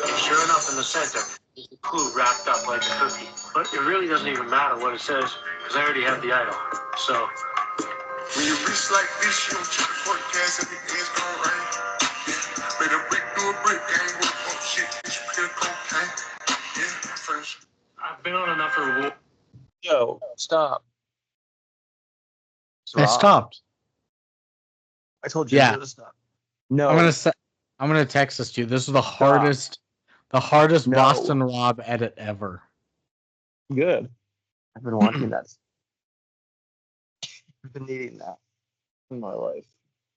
Sure enough, in the center, there's a clue wrapped up like a cookie. But it really doesn't even matter what it says, because I already have the idol. So, when you reach like this, you don't check the forecast, everything's gonna rain. Yeah, better brick do a brick, ain't work on shit, bitch, pure cocaine. Yeah, fresh. I've been on enough of a war. Yo, stop. I stopped. I told you to stop. No. I'm gonna text this to you. This is the hardest Boston Rob edit ever. Good. I've been watching that. I've been needing that in my life.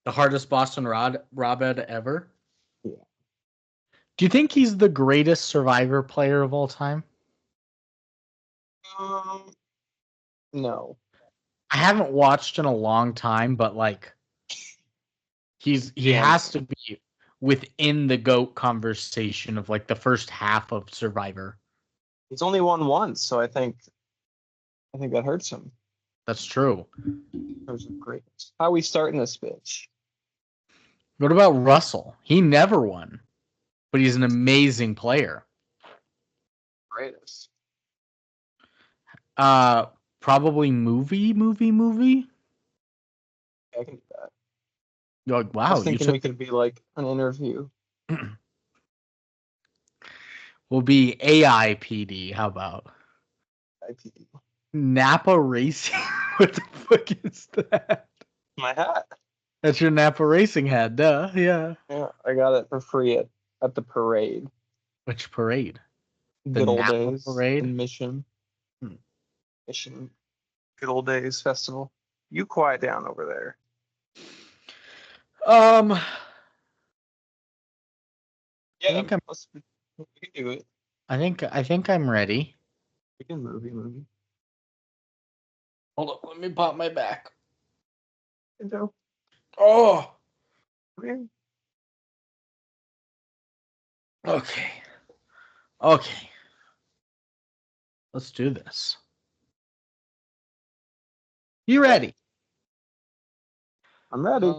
The hardest Boston Rob edit ever? Yeah. Do you think he's the greatest Survivor player of all time? No. I haven't watched in a long time, but like he has to be within the GOAT conversation of like the first half of Survivor. He's only won once, so I think that hurts him. That's true. Those are great. How are we starting this bitch? What about Russell? He never won, but he's an amazing player. Greatest. Probably movie. I can do that. You're like, wow. I was thinking we could be like an interview. We'll be AIPD. How about IPD? Napa Racing? What the fuck is that? My hat. That's your Napa Racing hat, duh. Yeah. Yeah, I got it for free at the parade. Which parade? Good old Napa days parade in Mission. Mission. Good old days festival. You quiet down over there. Yeah, we can do it. I think I'm ready. We can movie. Hold up, let me pop my back. Go. Oh. Okay. Okay. Let's do this. You ready? I'm ready.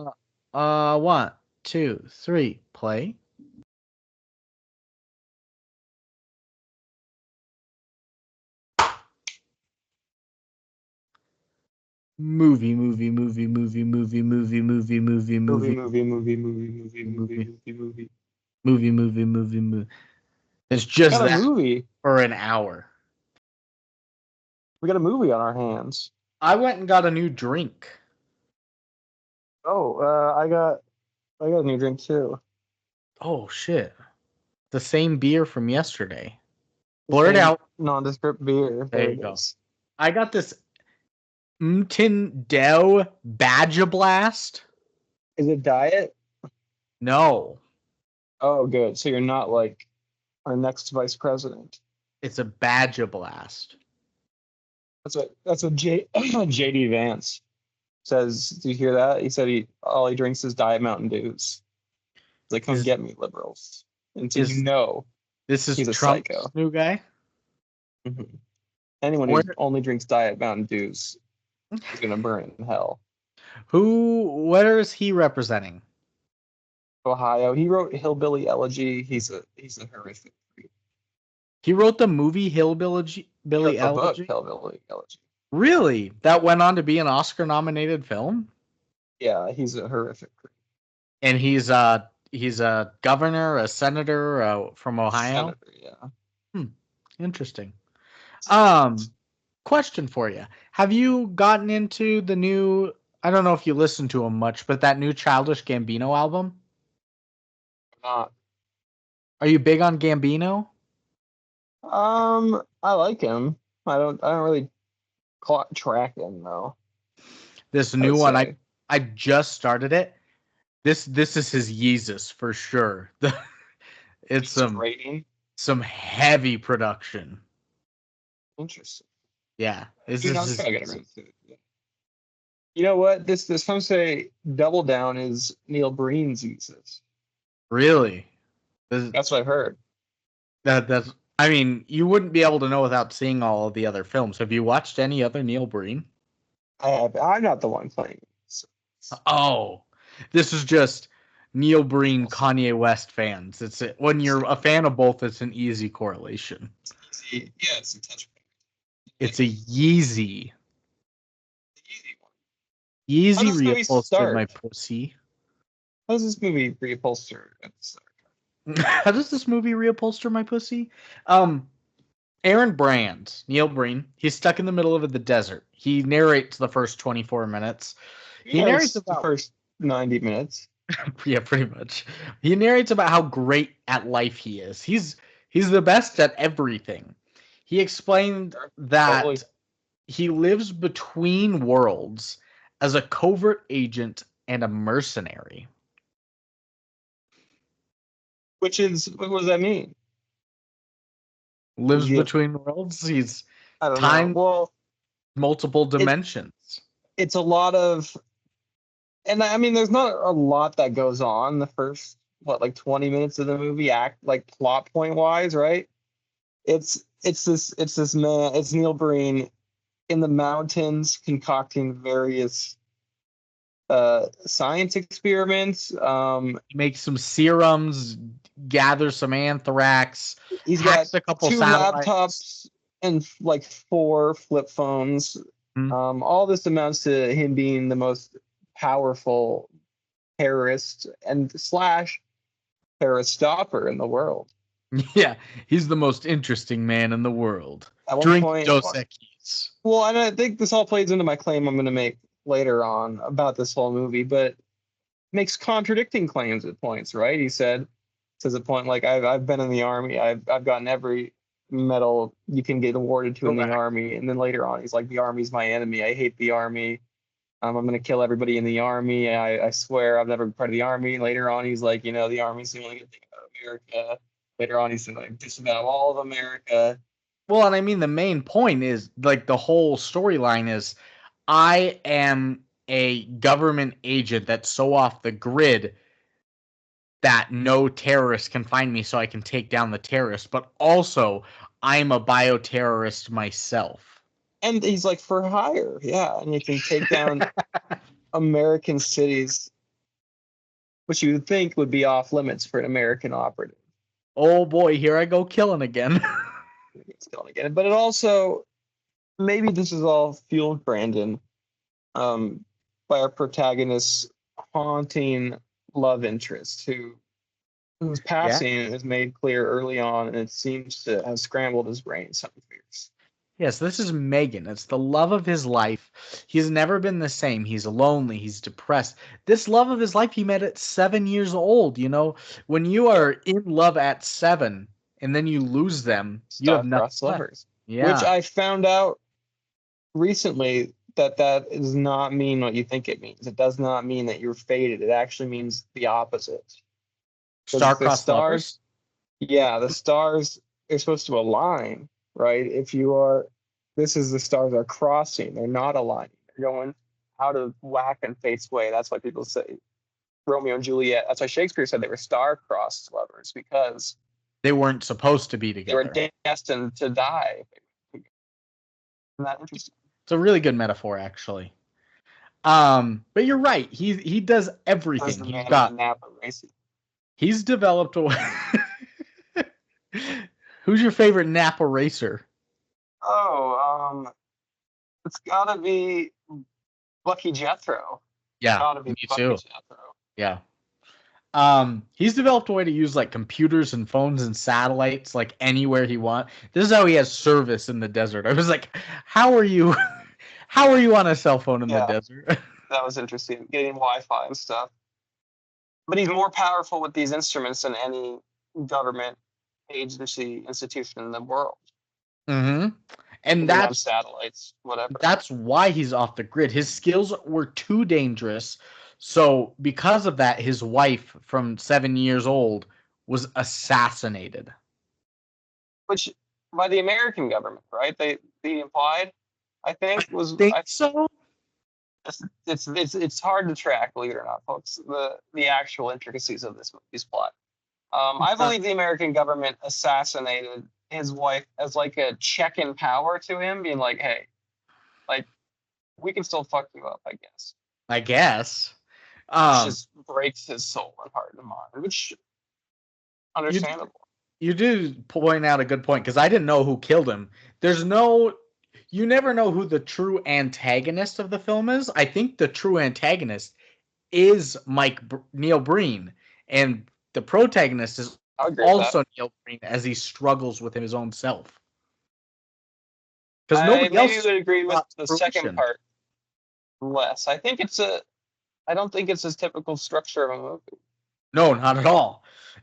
1, 2, 3, play. Movie. It's just that movie for an hour. We got a movie on our hands. I went and got a new drink. Oh, I got a new drink too. Oh shit! The same beer from yesterday. Blur it out. Nondescript beer. There you go. I got this Dow Badger Blast. Is it diet? No. Oh, good. So you're not like our next vice president. It's a Badger Blast. That's what JD Vance says. Do you hear that? He said all he drinks is Diet Mountain Dews. He's like, come get me, liberals. And so this is he's a Trump's psycho. new guy. Mm-hmm. Anyone who only drinks Diet Mountain Dews is gonna burn in hell. Where is he representing? Ohio. He wrote Hillbilly Elegy. He's a horrific creep. He wrote the movie Hillbilly Elegy. Hillbilly Elegy. Really? That went on to be an Oscar-nominated film? Yeah, he's a horrific creep. And he's a governor, a senator from Ohio. Senator, yeah. Interesting. Question for you: have you gotten into the new? I don't know if you listen to him much, but that new Childish Gambino album. Not. Are you big on Gambino? I like him. I don't really track him though. This new one, I just started it. This is his Yeezus for sure. It's some heavy production. Interesting. Yeah. You know what? Some say Double Down is Neil Breen's Yeezus. Really? That's what I've heard. That's. I mean, you wouldn't be able to know without seeing all of the other films. Have you watched any other Neil Breen? I have. I'm not the one playing. Oh, this is just Neil Breen, Kanye West fans. When you're a fan of both, it's an easy correlation. Yeah, it's a touch point. It's a Yeezy. How does this movie reupholstered start? my pussy. How does this movie reupholster at the start? How does this movie reupholster my pussy? Aaron Brand, Neil Breen, he's stuck in the middle of the desert. He narrates the first 24 minutes. He narrates the about first 90 minutes. yeah, pretty much. He narrates about how great at life he is. He's the best at everything. He explained that Totally. he lives between worlds as a covert agent and a mercenary. Which is, what does that mean? Lives between worlds. He's I don't time, know. Well, multiple dimensions. It's a lot of, and I mean, there's not a lot that goes on the first, 20 minutes of the movie, plot point wise, right? It's this man, it's Neil Breen in the mountains concocting various science experiments. He makes some serums, gathers some anthrax. He's got a couple 2 satellites. laptops and 4 flip phones. All this amounts to him being the most powerful terrorist and / terrorist stopper in the world. Yeah, he's the most interesting man in the world. At one Drink point, Dos Equis. well, and I think this all plays into my claim I'm going to make later on about this whole movie, but makes contradicting claims at points, right? He says at point I've been in the army, I've gotten every medal you can get awarded to in the army, and then later on he's like, the army's my enemy, I hate the army, I'm gonna kill everybody in the army, I swear I've never been part of the army. And later on he's like, the army's the only good thing about America. Later on he's like, disavow all of America. Well, and I mean the main point is the whole storyline is I am a government agent that's so off the grid that no terrorist can find me, so I can take down the terrorist, but also I'm a bioterrorist myself. And he's like, for hire, yeah, and he can take down American cities, which you would think would be off limits for an American operative. Oh boy, here I go killing again. It's killing again. But it also, maybe this is all fueled, Brandon, by our protagonist's haunting love interest, whose passing is made clear early on, and it seems to have scrambled his brain some fears. Yes, this is Megan. It's the love of his life. He's never been the same. He's lonely. He's depressed. This love of his life he met at 7 years old. When you are in love at 7 and then you lose them, you have nothing lovers. Yeah. Which I found out recently that does not mean what you think it means. It does not mean that you're fated. It actually means the opposite. Star-crossed lovers? Yeah, the stars are supposed to align, right? The stars are crossing. They're not aligning. They're going out of whack and fate's way. That's why people say Romeo and Juliet. That's why Shakespeare said they were star-crossed lovers, because they weren't supposed to be together. They were destined to die. Isn't that interesting? It's a really good metaphor, actually. But you're right. He does everything. He's developed a. Who's your favorite Napa racer? Oh, it's gotta be Bucky Jethro. Yeah, me too. Yeah. He's developed a way to use computers and phones and satellites anywhere he wants. This is how he has service in the desert. I was like, how are you on a cell phone in the desert? That was interesting, getting Wi-Fi and stuff. But he's more powerful with these instruments than any government agency institution in the world. Mm-hmm. And that's satellites, whatever. That's why he's off the grid. His skills were too dangerous. So because of that, his wife from 7 years old was assassinated. Which by the American government, right? They implied, I think, was. I think so. It's hard to track, believe it or not, folks, the actual intricacies of this movie's plot. I believe the American government assassinated his wife as a check in power to him, being like, hey, we can still fuck you up, I guess. just breaks his soul and heart and mind, which understandable. You did point out a good point, because I didn't know who killed him. You never know who the true antagonist of the film is. I think the true antagonist is Neil Breen, and the protagonist is also Neil Breen as he struggles with his own self. Because nobody else would agree with the second part less. I don't think it's his typical structure of a movie. No, not at all.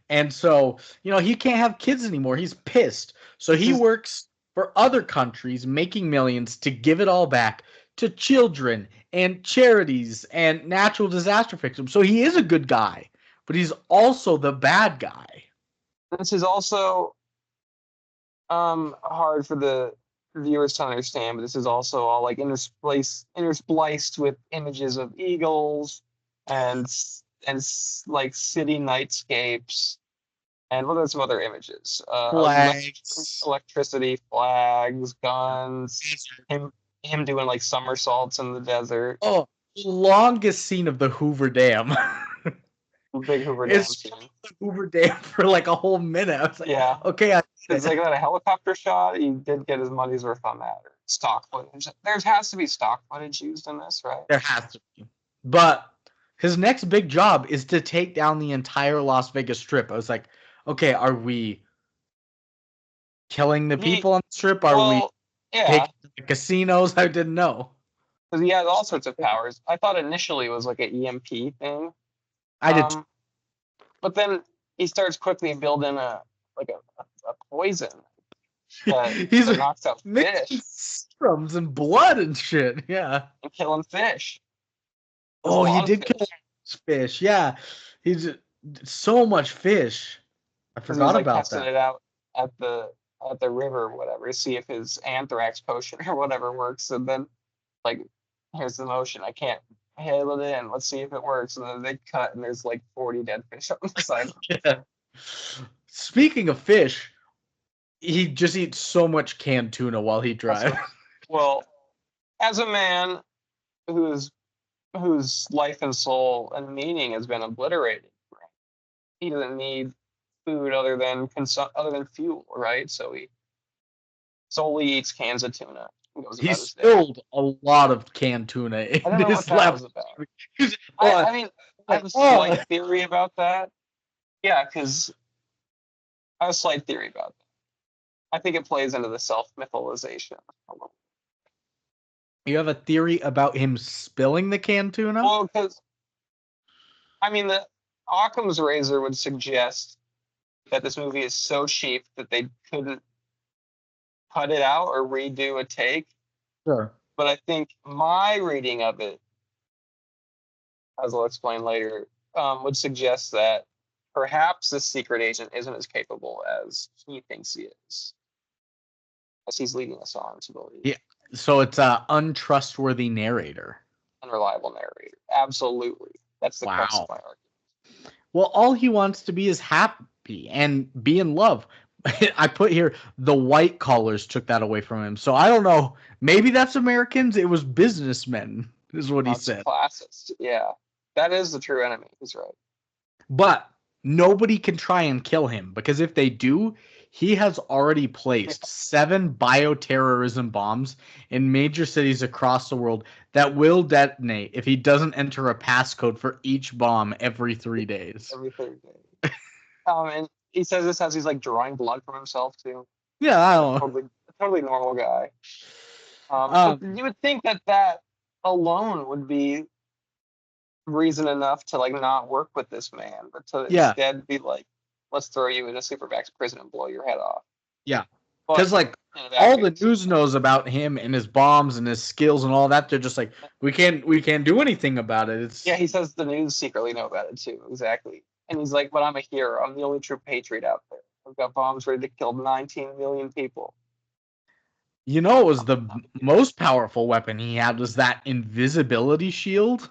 And so, he can't have kids anymore. He's pissed. So he works for other countries, making millions to give it all back to children and charities and natural disaster victims. So he is a good guy, but he's also the bad guy. This is also hard for the viewers to understand, but this is also all like interspliced with images of eagles and like city nightscapes, and what are some other images? Flags, electricity, flags, guns, him doing like somersaults in the desert. Oh, longest scene of the Hoover Dam. Big Hoover Dam scene. The Hoover Dam for like a whole minute. I was like, yeah. Okay. It's like that a helicopter shot. He did get his money's worth on that. Or stock footage. There has to be stock footage used in this, right? There has to be. But his next big job is to take down the entire Las Vegas Strip. I was like, okay, are we killing the people on the Strip? Are we taking the casinos? I didn't know. Because he has all sorts of powers. I thought initially it was like an EMP thing. I did. But then he starts quickly building a poison that knocks out fish. Serums and blood and shit. Yeah. And killing fish. He did kill fish. Yeah. He's so much fish. I forgot about that. It out at the river or whatever to see if his anthrax potion or whatever works, and then here's the motion. I can't hail it in. Let's see if it works. And then they cut, and there's like 40 dead fish on the side. Yeah. Speaking of fish, he just eats so much canned tuna while he drives. Well, as a man whose life and soul and meaning has been obliterated, right? He doesn't need food other than fuel, right? So he solely eats cans of tuna. He spilled a lot of canned tuna in his lap. I mean, I have a slight theory about that. Yeah, because I have a slight theory about that. I think it plays into the self-mytholization. You have a theory about him spilling the canned tuna? Well, because, the Occam's razor would suggest that this movie is so cheap that they couldn't cut it out or redo a take. Sure. But I think my reading of it, as I'll explain later, would suggest that perhaps this secret agent isn't as capable as he thinks he is, as he's leading us on to believe. Yeah. So it's an untrustworthy narrator. Unreliable narrator. Absolutely. That's the crux of my argument. Well, all he wants to be is happy and be in love. I put here, the white collars took that away from him. So I don't know. Maybe that's Americans. It was businessmen, is what he said. Classist. Yeah. That is the true enemy. He's right. But nobody can try and kill him, because if they do, he has already placed 7 bioterrorism bombs in major cities across the world that will detonate if he doesn't enter a passcode for each bomb every 3 days. Every 3 days. And he says this as he's drawing blood from himself too. Yeah, I don't know. Totally normal guy. But you would think that alone would be reason enough to not work with this man, but to instead be let's throw you in a supermax prison and blow your head off. Yeah. Because all the news knows about him and his bombs and his skills and all that. They're just we can't do anything about it. Yeah, he says the news secretly know about it too. Exactly. And he's like, but I'm a hero. I'm the only true patriot out there. I've got bombs ready to kill 19 million people. It was the most powerful weapon he had was that invisibility shield.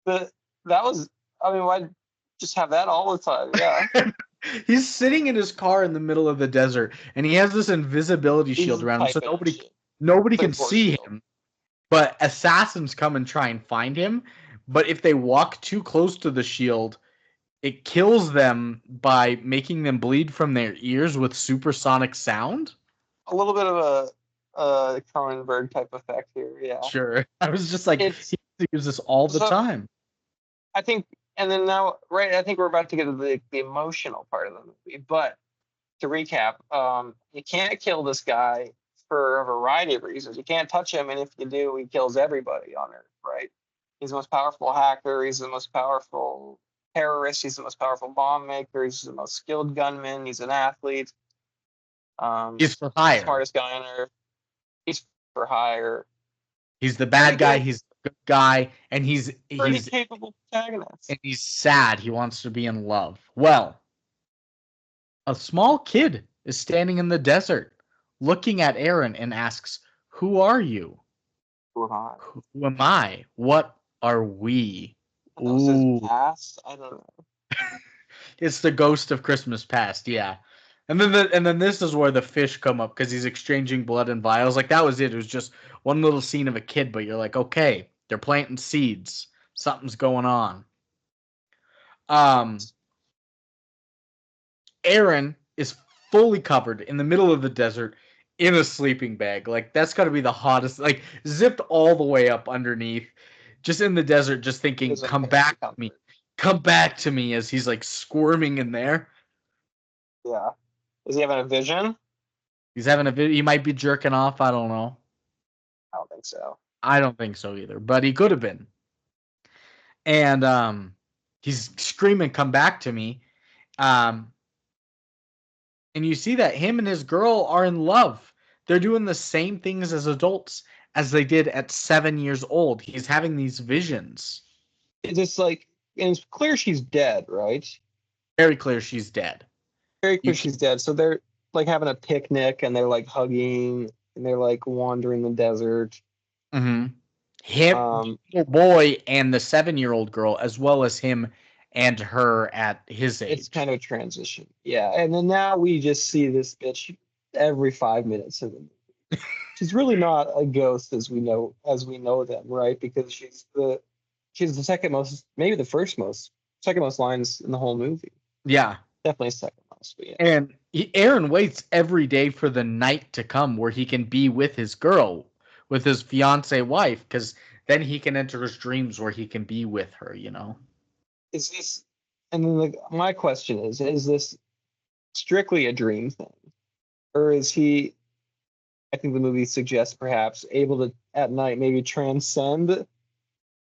Why just have that all the time? Yeah. He's sitting in his car in the middle of the desert, and he has this invisibility shield around him, so nobody can see him. But assassins come and try and find him, but if they walk too close to the shield, it kills them by making them bleed from their ears with supersonic sound. A little bit of a Cronenberg type effect here, yeah. Sure. I was just like, It's he uses this all the so time. I think, and then now, right? I think we're about to get to the emotional part of the movie. But to recap, you can't kill this guy for a variety of reasons. You can't touch him, and if you do, he kills everybody on Earth, right? He's the most powerful hacker. He's the most powerful terrorist. He's the most powerful bomb maker. He's the most skilled gunman. He's an athlete. He's for hire. Smartest guy on Earth. He's for hire. He's the bad guy. He's the good guy, and he's capable protagonist. And he's sad. He wants to be in love. Well, a small kid is standing in the desert, looking at Aaron, and asks, "Who are you? Who am I? Who am I? What are we?" Ooh. Past? I don't know. It's the ghost of Christmas past, yeah. And then this is where the fish come up because he's exchanging blood and vials. Like that was it. It was just one little scene of a kid, but you're like, okay, they're planting seeds. Something's going on. Aaron is fully covered in the middle of the desert in a sleeping bag. Like that's got to be the hottest. Like zipped all the way up underneath, just in the desert, just thinking, "Come back to me, come back to me," as he's like squirming in there. Yeah. Is he having a vision? He's having a vision. He might be jerking off. I don't know. I don't think so. I don't think so either. But he could have been. And he's screaming, "Come back to me!" And you see that him and his girl are in love. They're doing the same things as adults as they did at 7 years old. He's having these visions. It's just like, and it's clear she's dead, right? Very clear she's dead. Very clear she's dead. So they're like having a picnic and they're like hugging and they're like wandering the desert. Mm-hmm. Him, little boy, and the 7-year-old girl, as well as him and her at his age. It's kind of a transition. Yeah. And then now we just see this bitch every 5 minutes of the movie. She's really not a ghost as we know them, right? Because she's the second most, maybe the second most lines in the whole movie. Yeah. Definitely second most. But yeah. And Aaron waits every day for the night to come where he can be with his girl, with his fiance wife, because then he can enter his dreams where he can be with her, you know? Is this, and then my question is this strictly a dream thing? Or is he, I think the movie suggests perhaps, able to, at night, maybe transcend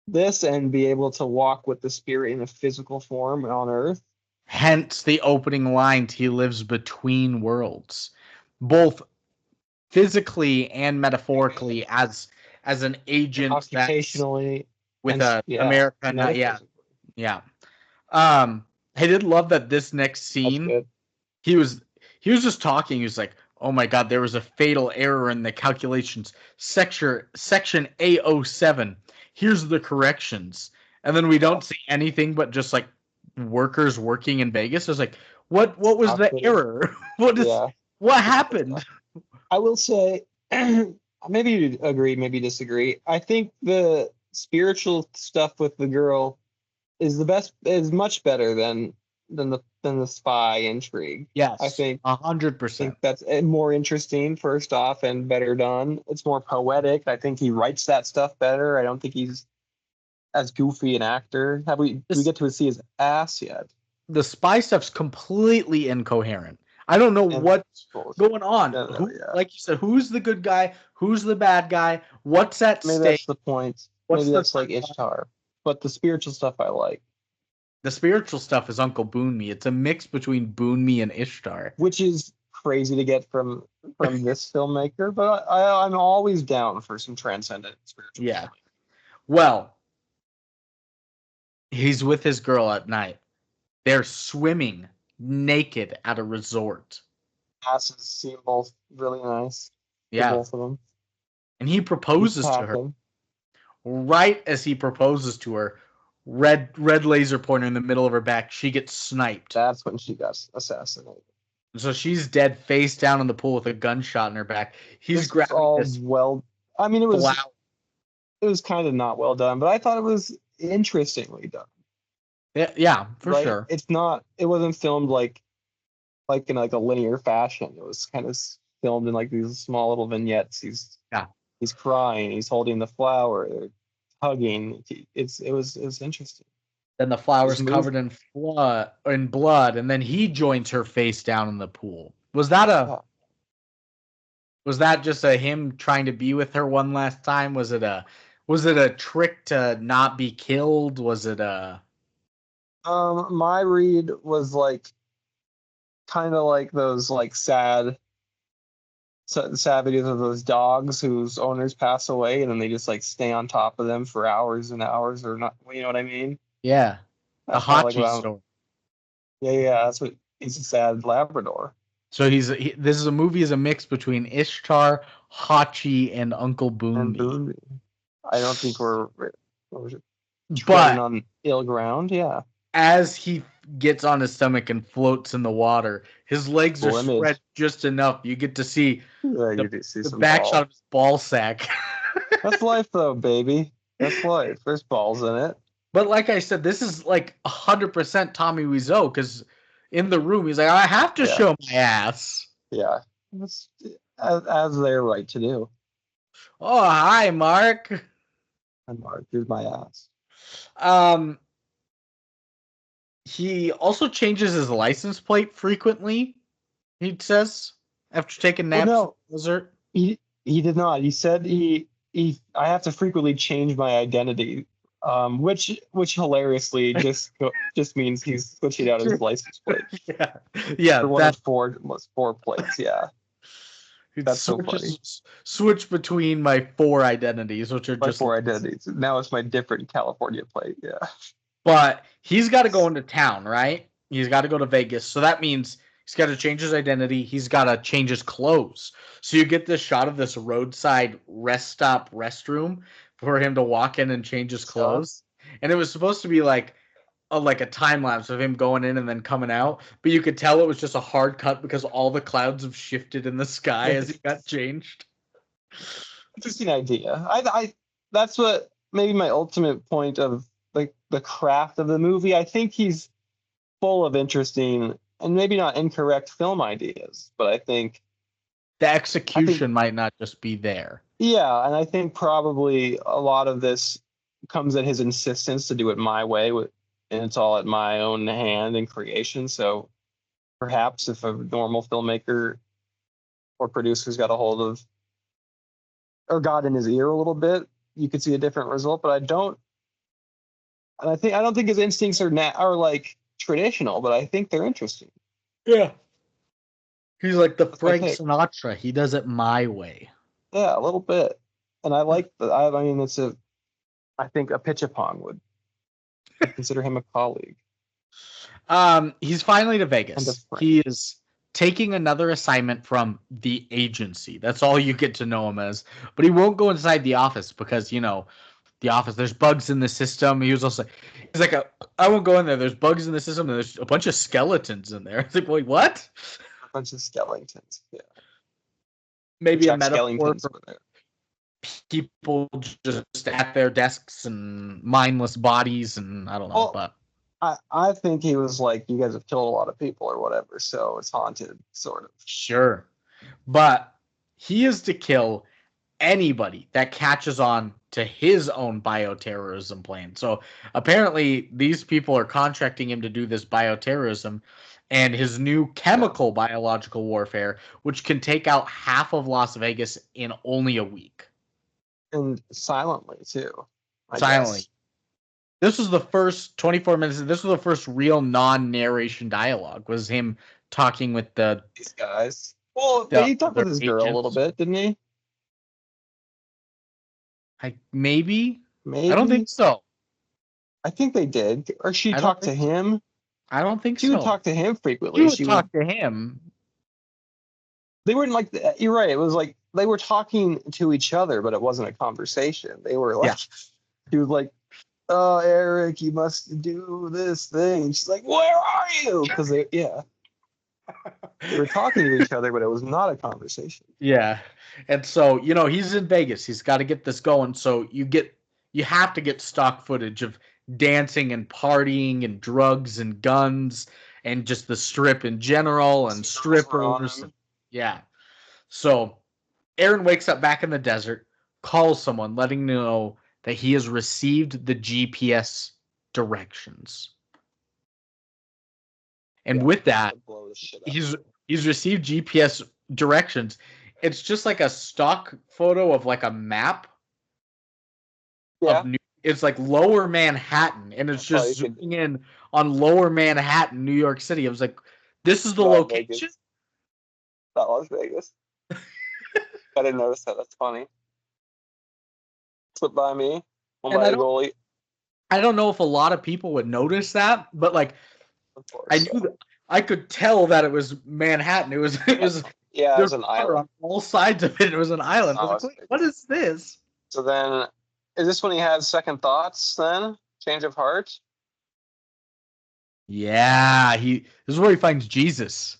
this and be able to walk with the spirit in a physical form on Earth? Hence the opening line, he lives between worlds, both physically and metaphorically as an agent occupationally with America. Yeah. I did love that this next scene, he was just talking. He was like, "Oh my God, there was a fatal error in the calculations. Section A07. Here's the corrections." And then we don't see anything but just like workers working in Vegas. I was like, what was the error? What happened? I will say, maybe you agree, maybe disagree. I think the spiritual stuff with the girl is much better than the spy intrigue. Yes, I think 100%. That's more interesting, first off, and better done. It's more poetic. I think he writes that stuff better. I don't think he's as goofy an actor. We get to see his ass yet? The spy stuff's completely incoherent. I don't know what's going on. Like you said, who's the good guy? Who's the bad guy? What's at stake? Maybe that's the point. Maybe that's like Ishtar. But the spiritual stuff I like. The spiritual stuff is Uncle Boonme. It's a mix between Boonme and Ishtar. Which is crazy to get from this filmmaker, but I'm always down for some transcendent spiritual stuff. Well, he's with his girl at night. They're swimming naked at a resort. Asses seem both really nice. Yeah. Both of them. And he proposes to her. Right as he proposes to her, red laser pointer in the middle of her back, she gets sniped. That's when she got assassinated. So she's dead face down in the pool with a gunshot in her back. He's grabbing this. I mean, it was kind of not well done, but I thought it was interestingly done. Yeah, for Right? sure. It wasn't filmed like in like a linear fashion. It was kind of filmed in like these small little vignettes. Yeah. He's crying, he's holding the flower, they're hugging. It was interesting. Then the flower's covered in blood, and then he joins her face down in the pool. Was that just a him trying to be with her one last time? Was it a trick to not be killed? Was it a My read was like kind of like those like sad videos of those dogs whose owners pass away and then they just like stay on top of them for hours and hours or not, you know what I mean? yeah, the That's kind of like Hachi story? yeah, that's what he's a sad Labrador. So this is a movie is a mix between Ishtar, Hachi, and Uncle And Boonby. I don't think we're treading But on ill ground. Yeah. as he gets on his stomach and floats in the water, his legs are Cool image. spread just enough. You get to see Yeah, you the, do see the some back balls. shot of his ball sack. That's life, though, baby. That's life. There's balls in it. But like I said, this is like 100% Tommy Wiseau, because in the room he's like, I have to show my ass. Yeah, that's as they're right to do. Oh, hi, Mark. And Mark, here's my ass. He also changes his license plate frequently, he says, after taking naps in the desert. He did not. He said I have to frequently change my identity, which hilariously just means he's switching out his license plate. Yeah. For one of four plates. Yeah, that's so funny. Switch between my 4 identities, which are my just 4 identities. Now it's my different California plate. Yeah. But he's got to go into town, right? He's got to go to Vegas. So that means he's got to change his identity. He's got to change his clothes. So you get this shot of this roadside rest stop restroom for him to walk in and change his clothes. And it was supposed to be like a time lapse of him going in and then coming out. But you could tell it was just a hard cut because all the clouds have shifted in the sky as he got changed. Interesting idea. I that's what maybe my ultimate point of like the craft of the movie. I think he's full of interesting and maybe not incorrect film ideas, but I think the execution might not just be there. Yeah, and I think probably a lot of this comes at his insistence to do it my way, and it's all at my own hand and creation. So perhaps if a normal filmmaker or producer's got a hold of or got in his ear a little bit, you could see a different result. But I don't think his instincts are like traditional, but I think they're interesting. Yeah. He's like the Frank Sinatra. He does it my way. Yeah, a little bit. And I like I mean, I think a Pitchapong would consider him a colleague. He's finally to Vegas. He is taking another assignment from the agency. That's all you get to know him as. But he won't go inside the office because, the office, there's bugs in the system. He's like, I won't go in there. There's bugs in the system. And there's a bunch of skeletons in there. It's like, wait, what? A bunch of skeletons. Yeah. Maybe a metaphor for people just at their desks and mindless bodies, and I don't know. But I think he was like, you guys have killed a lot of people or whatever, so it's haunted, sort of. Sure. But he is to kill anybody that catches on to his own bioterrorism plan. So apparently these people are contracting him to do this bioterrorism and his new chemical biological warfare, which can take out half of Las Vegas in only a week. And silently, too. Silently. This was the first 24 minutes. This was the first real non-narration dialogue, was him talking with these guys. Well, he talked with his girl a little bit, didn't he? Maybe. I don't think so. I think they did. Or she talked to him. I don't think so. She would talk to him frequently. She would talk to him. They weren't like, you're right. It was like they were talking to each other, but it wasn't a conversation. They were like, He was like, oh, Eric, you must do this thing. And she's like, where are you? Because they were talking to each other, but it was not a conversation. Yeah. And so, he's in Vegas. He's got to get this going. So you get you have to get stock footage of dancing and partying and drugs and guns and just the strip in general and strippers. Yeah. So Aaron wakes up back in the desert, calls someone, letting them know that he has received the GPS directions. And with that, he's received GPS directions. It's just like a stock photo of like a map of it's like Lower Manhattan, and it's just zooming in on Lower Manhattan, New York City. I was like, this is the location? Not Las Vegas. I didn't notice that. That's funny. Slipped by me. Goalie. I don't know if a lot of people would notice that, but like, I knew that I could tell that it was Manhattan. It was it was an island on all sides of it. It was an island. I was like, what is this? So then, is this when he had second thoughts? Then change of heart. Yeah, this is where he finds Jesus.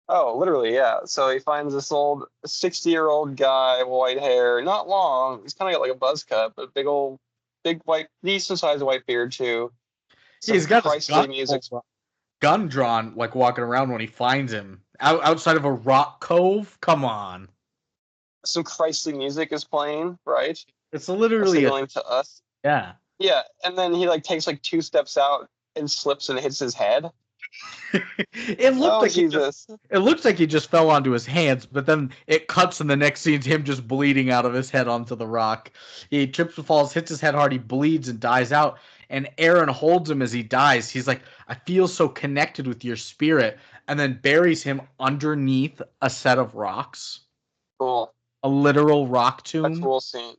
Oh, literally, yeah. So he finds this old 60-year-old guy, white hair, not long. He's kind of got like a buzz cut, but big white, decent sized white beard too. He's got his gun drawn, like walking around when he finds him outside of a rock cove. Come on. Some Christly music is playing, right? It's literally signaling to us. Yeah. Yeah, and then he like takes like 2 steps out and slips and hits his head. It looks like he just fell onto his hands, but then it cuts and the next scene's him just bleeding out of his head onto the rock. He trips and falls, hits his head hard, he bleeds and dies out. And Aaron holds him as he dies. He's like, I feel so connected with your spirit, and then buries him underneath a set of rocks. Cool. A literal rock tomb. That's a cool scene.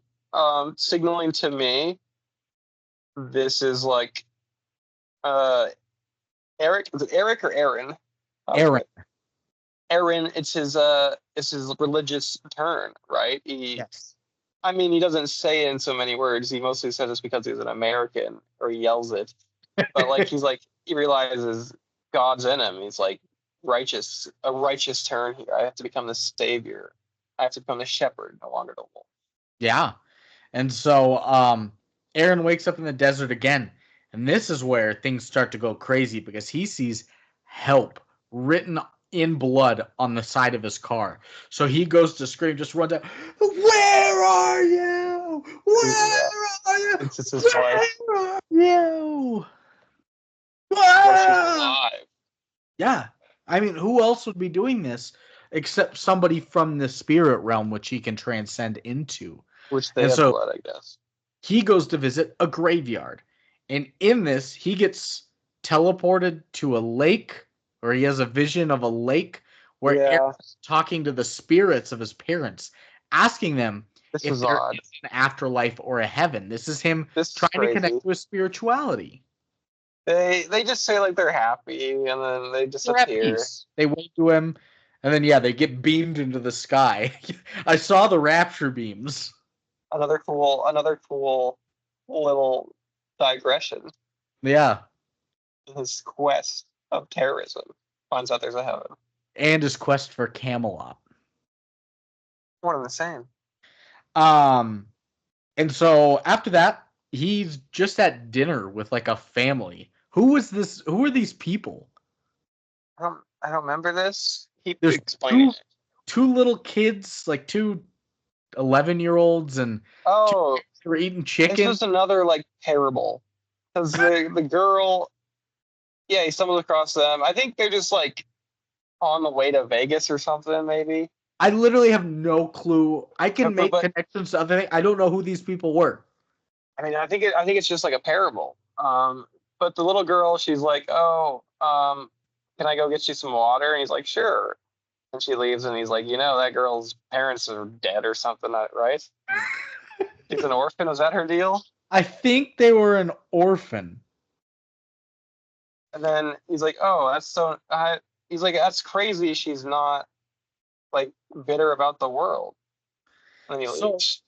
Signaling to me, this is like Eric. Is it Eric or Aaron? Aaron. Aaron. It's his religious turn, right? Yes. I mean, he doesn't say it in so many words. He mostly says it's because he's an American, or he yells it. But like he realizes God's in him. He's like a righteous turn here. I have to become the savior. I have to become the shepherd, no longer the wolf. Yeah. And so Aaron wakes up in the desert again. And this is where things start to go crazy because he sees help written in blood on the side of his car. So he goes to scream, just runs out, where are you? Where are you? It's just his wife. Where are you? Well, she's alive. Yeah. I mean, who else would be doing this except somebody from the spirit realm, which he can transcend into? Which they have blood, I guess. He goes to visit a graveyard. And in this, he gets teleported to a lake, or he has a vision of a lake where Aaron's talking to the spirits of his parents, asking them if there is an afterlife or a heaven. This is him trying to connect with spirituality. They just say like they're happy, and then they disappear. They wave to him, and then they get beamed into the sky. I saw the rapture beams. Another cool little digression. Yeah. His quest of terrorism finds out there's a heaven. And his quest for Camelot. One and the same. And so after that, he's just at dinner with like a family. Who are these people? I don't remember this. There's two little kids, like 2 11-year-olds, and were eating chicken. This was another like parable, because the girl, he stumbles across them. I think they're just like on the way to Vegas or something, maybe. I literally have no clue. I can make connections to other things. I don't know who these people were. I mean, I think it's just like a parable. But the little girl, she's like, can I go get you some water? And he's like, sure. And she leaves, and he's like, that girl's parents are dead or something, right? She's an orphan. Was that her deal? I think they were an orphan. And then he's like, oh, that's so... he's like, that's crazy. She's not, like, bitter about the world. And he leaves.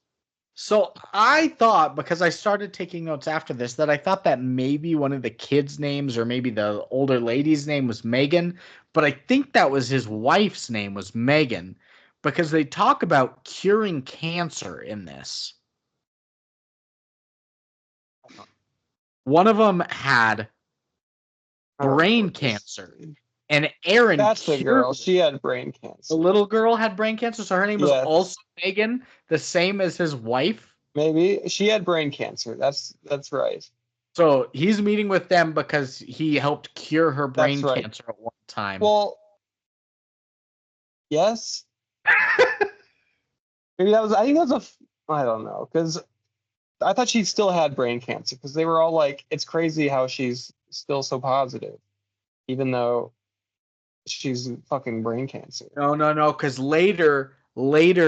So I thought, because I started taking notes after this, that I thought that maybe one of the kids' names or maybe the older lady's name was Megan, but I think that was his wife's name was Megan, because they talk about curing cancer in this. One of them had I don't know brain what this- cancer, and Aaron That's the cured girl. it. She had brain The cancer. little girl had brain cancer, so her name was Yes. also Megan, the same as his wife. Maybe she had brain cancer. That's right. So he's meeting with them because he helped cure her brain That's right. cancer at one time. Well, yes. Maybe that was. I think that was I don't know, because I thought she still had brain cancer, because they were all like, "It's crazy how she's still so positive, even though she's fucking brain cancer." No, because later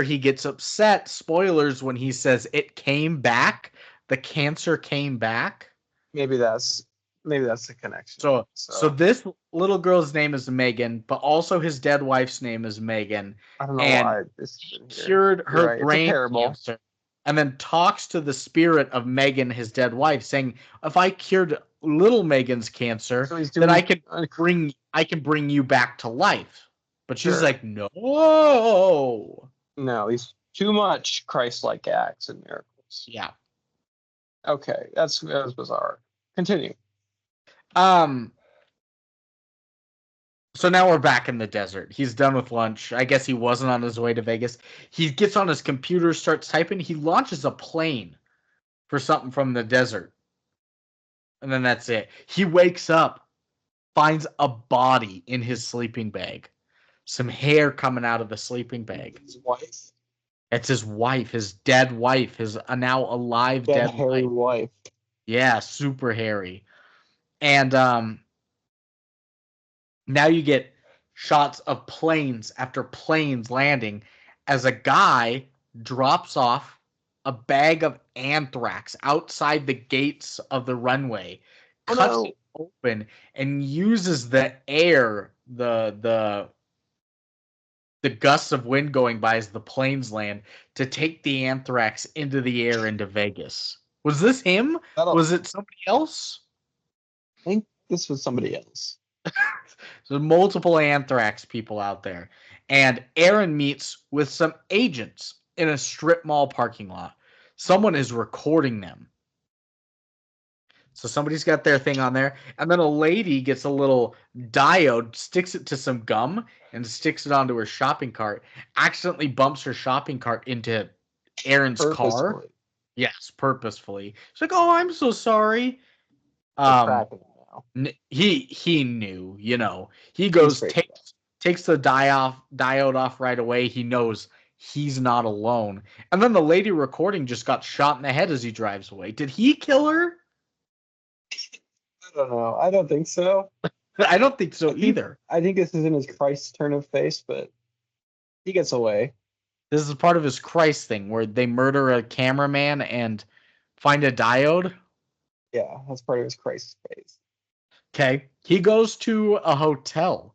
he gets upset. Spoilers when he says it came back. The cancer came back. Maybe that's the connection. So this little girl's name is Megan, but also his dead wife's name is Megan. I don't know and why this he is here. cured You're her right. It's a brain parable. cancer, and then talks to the spirit of Megan, his dead wife, saying, "If I cured little Megan's cancer, So he's then doing. I can bring you back to life." But she's Sure. like, "No." No, he's too much Christ-like acts and miracles. Yeah. Okay, that was bizarre. Continue. So now we're back in the desert. He's done with lunch. I guess he wasn't on his way to Vegas. He gets on his computer, starts typing. He launches a plane for something from the desert. And then that's it. He wakes up, finds a body in his sleeping bag. Some hair coming out of the sleeping bag. His wife. It's his wife, his dead wife, his now alive dead hairy wife. Yeah, super hairy. And now you get shots of planes after planes landing as a guy drops off a bag of anthrax outside the gates of the runway, cuts it open, and uses the air, the gusts of wind going by as the planes land to take the anthrax into the air into Vegas. Was this him? Was it somebody else? I think this was somebody else. So multiple anthrax people out there. And Aaron meets with some agents in a strip mall parking lot. Someone is recording them. So somebody's got their thing on there. And then a lady gets a little diode, sticks it to some gum, and sticks it onto her shopping cart. Accidentally bumps her shopping cart into Aaron's car. Yes, purposefully. She's like, "Oh, I'm so sorry." He knew, he goes, takes the diode off right away. He knows he's not alone. And then the lady recording just got shot in the head as he drives away. Did he kill her? I don't know. I don't think so. I don't think so either. I think this is in his Christ turn of face, but he gets away. This is part of his Christ thing where they murder a cameraman and find a diode. Yeah, that's part of his Christ face. Okay. He goes to a hotel,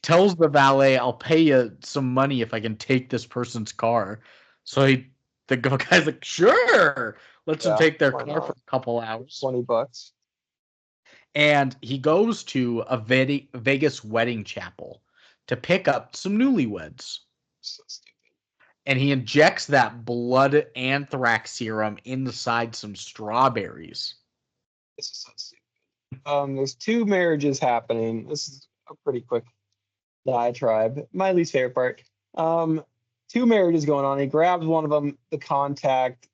tells the valet, "I'll pay you some money if I can take this person's car." So the guy's like, "Sure, let's them take their car for a couple hours. $20. And he goes to a Vegas wedding chapel to pick up some newlyweds. So stupid. And he injects that blood anthrax serum inside some strawberries. This is so stupid. There's two marriages happening. This is a pretty quick diatribe. My least favorite part. Two marriages going on. He grabs one of them, the contact.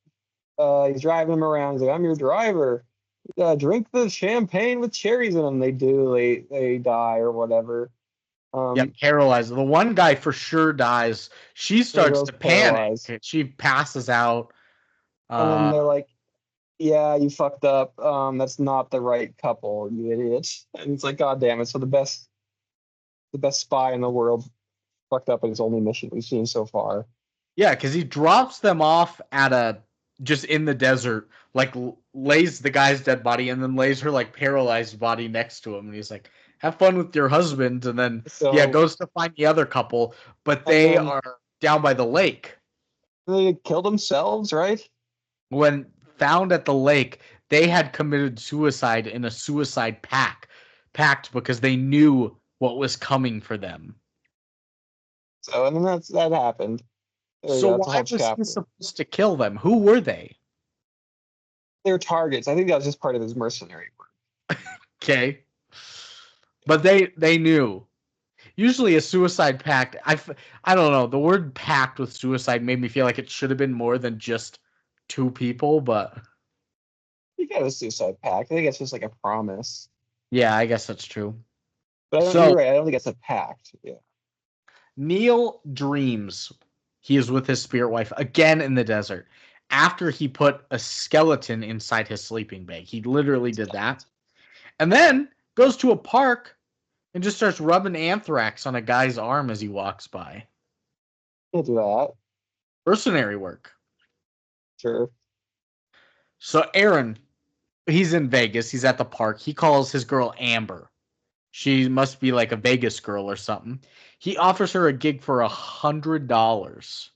He's driving him around. He's like, "I'm your driver. Drink the champagne with cherries in them." They do. They die or whatever. Paralyzed. The one guy for sure dies. She starts to panic. She passes out. And then they're like, "Yeah, you fucked up. That's not the right couple, you idiot." And it's like, God damn it. So the best spy in the world fucked up at his only mission we've seen so far. Yeah, because he drops them off at just in the desert, like lays the guy's dead body and then lays her like paralyzed body next to him. And he's like, "Have fun with your husband." And then goes to find the other couple, but they are down by the lake. They killed themselves, right? When found at the lake, they had committed suicide in a suicide pact because they knew what was coming for them. So, and then that happened. So why was he supposed to kill them? Who were they? They're targets. I think that was just part of his mercenary work. Okay. But they knew. Usually a suicide pact, I don't know, the word pact with suicide made me feel like it should have been more than just two people, but You got a suicide pact. I think it's just like a promise. yeah, I guess that's true. But So you're right. I don't think it's a pact. Yeah. Neil dreams he is with his spirit wife again in the desert after he put a skeleton inside his sleeping bag. He literally did that. And then goes to a park and just starts rubbing anthrax on a guy's arm as he walks by. Can't do that. Mercenary work. Sure. So Aaron, he's in Vegas. He's at the park. He calls his girl Amber. She must be like a Vegas girl or something. He offers her a gig for $100.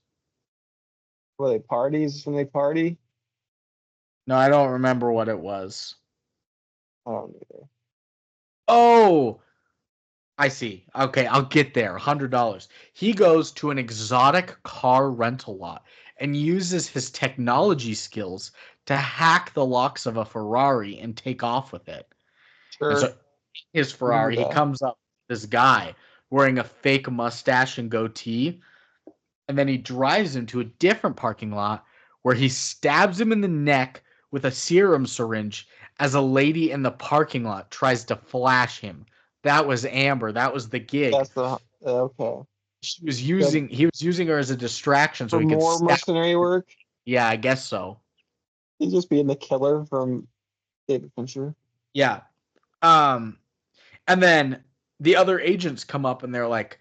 Were they parties when they party? No, I don't remember what it was. I don't either. Oh, I see. Okay, I'll get there. $100. He goes to an exotic car rental lot and uses his technology skills to hack the locks of a Ferrari and take off with it. And Sure. so his Ferrari, he comes up with this guy wearing a fake mustache and goatee, and then he drives him to a different parking lot where he stabs him in the neck with a serum syringe as a lady in the parking lot tries to flash him. That was Amber. That was the gig. That's the okay. He was using her as a distraction so For he could more stab. mercenary work. Yeah, I guess so. He's just being the killer from David Fincher. Yeah. And then the other agents come up and they're like,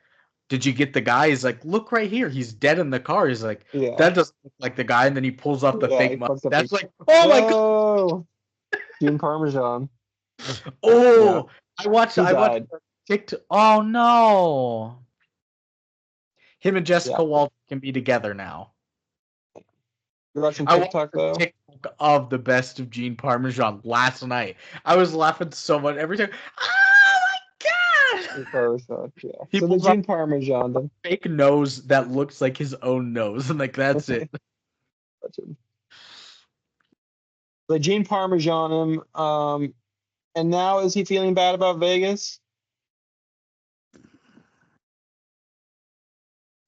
"Did you get the guy?" He's like, "Look right here. He's dead in the car." He's like, Yeah. "That doesn't look like the guy." And then he pulls up the fake mustache. That's like, oh my god. Gene Parmesan. Oh, yeah. I watched died. TikTok. Oh no. Him and Jessica Walter can be together now. You're watching TikTok though? TikTok of the best of Gene Parmesan last night. I was laughing so much every time. Oh my god! Parmesan, yeah. He so the Gene Parmesan, the fake nose that looks like his own nose, and like that's it. The Gene Parmesan him, and now is he feeling bad about Vegas?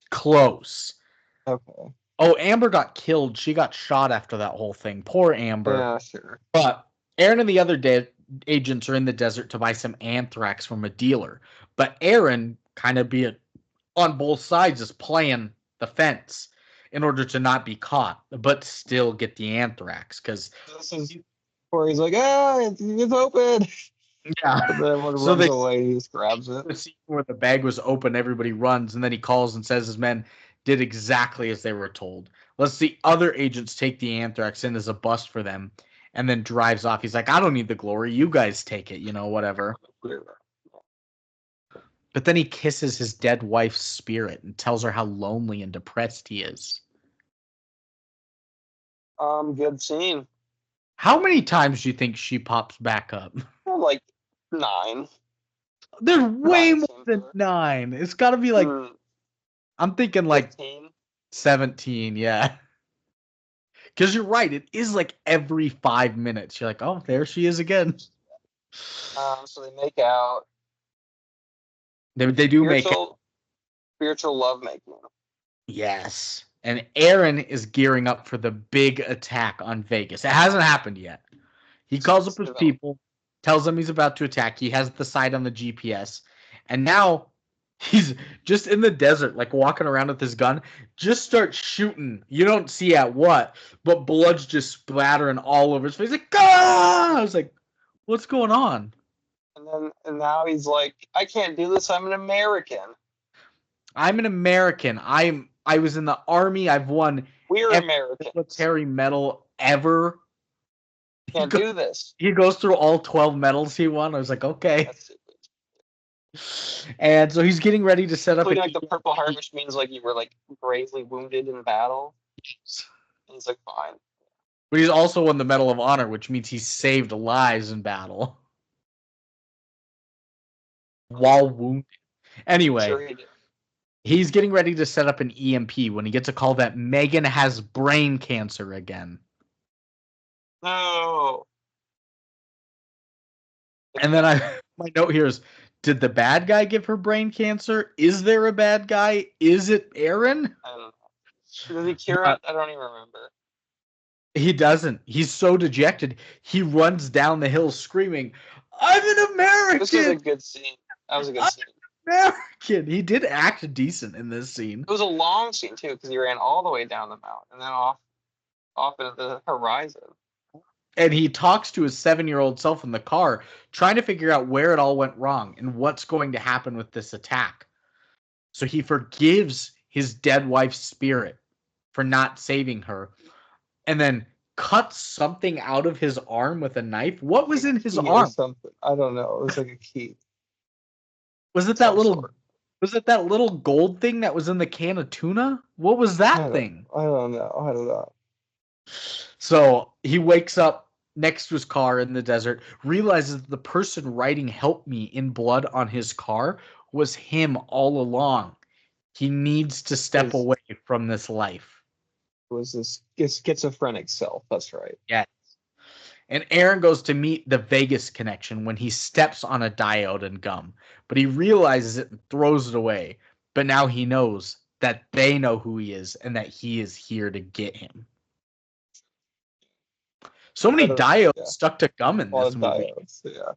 Close. Okay. Oh, Amber got killed. She got shot after that whole thing. Poor Amber. Yeah, sure. But Aaron and the other agents are in the desert to buy some anthrax from a dealer. But Aaron, kind of be on both sides, is playing the fence in order to not be caught, but still get the anthrax. Because this is where he's like, it's open. Yeah. And then when it runs away, he just grabs it. The scene where the bag was open, everybody runs, and then he calls and says his men did exactly as they were told. Lets the other agents take the anthrax in as a bust for them, and then drives off. He's like, I don't need the glory. You guys take it, whatever. But then he kisses his dead wife's spirit and tells her how lonely and depressed he is. Good scene. How many times do you think she pops back up? Like 9. There's way more than 9. It's got to be like, I'm thinking like 15? 17, yeah. Because you're right, it is like every 5 minutes. You're like, oh, there she is again. So they make out. They do make out. Spiritual lovemaking. Yes. And Aaron is gearing up for the big attack on Vegas. It hasn't happened yet. He calls up his people, tells them he's about to attack. He has the site on the GPS. And now he's just in the desert, like walking around with his gun. Just starts shooting. You don't see at what, but blood's just splattering all over his face. Like, ah! I was like, what's going on? And now he's like, I can't do this. I'm an American. I'm an American. I was in the army. I've won every military medal ever. Can't do this. He goes through all 12 medals he won. I was like, okay. And so he's getting ready to set up. Like the Purple Heart, which means like you were like bravely wounded in battle. And he's like, fine. But he's also won the Medal of Honor, which means he saved lives in battle while wounded. Anyway, sure he did. He's getting ready to set up an EMP when he gets a call that Megan has brain cancer again. No. And then my note here is, did the bad guy give her brain cancer? Is there a bad guy? Is it Aaron? I don't know. Does he cure But it? I don't even remember. he doesn't. He's so dejected. He runs down the hill screaming, "I'm an American! This was a good scene. That was a good I'm scene. American!" He did act decent in this scene. It was a long scene too, because he ran all the way down the mountain and then off into the horizon. And he talks to his 7-year-old self in the car, trying to figure out where it all went wrong and what's going to happen with this attack. So he forgives his dead wife's spirit for not saving her, and then cuts something out of his arm with a knife. What was in his arm? Something. I don't know. It was like a key. Was it that little? Was it that little gold thing that was in the can of tuna? What was that thing? I don't know. So he wakes up next to his car in the desert, realizes the person writing "help me" in blood on his car was him all along. He needs to step away from this life. It was this schizophrenic self. That's right. Yes. And Aaron goes to meet the Vegas connection when he steps on a diode and gum, but he realizes it and throws it away. But now he knows that they know who he is and that he is here to get him. So many diodes stuck to gum in this movie. Diodes, yeah.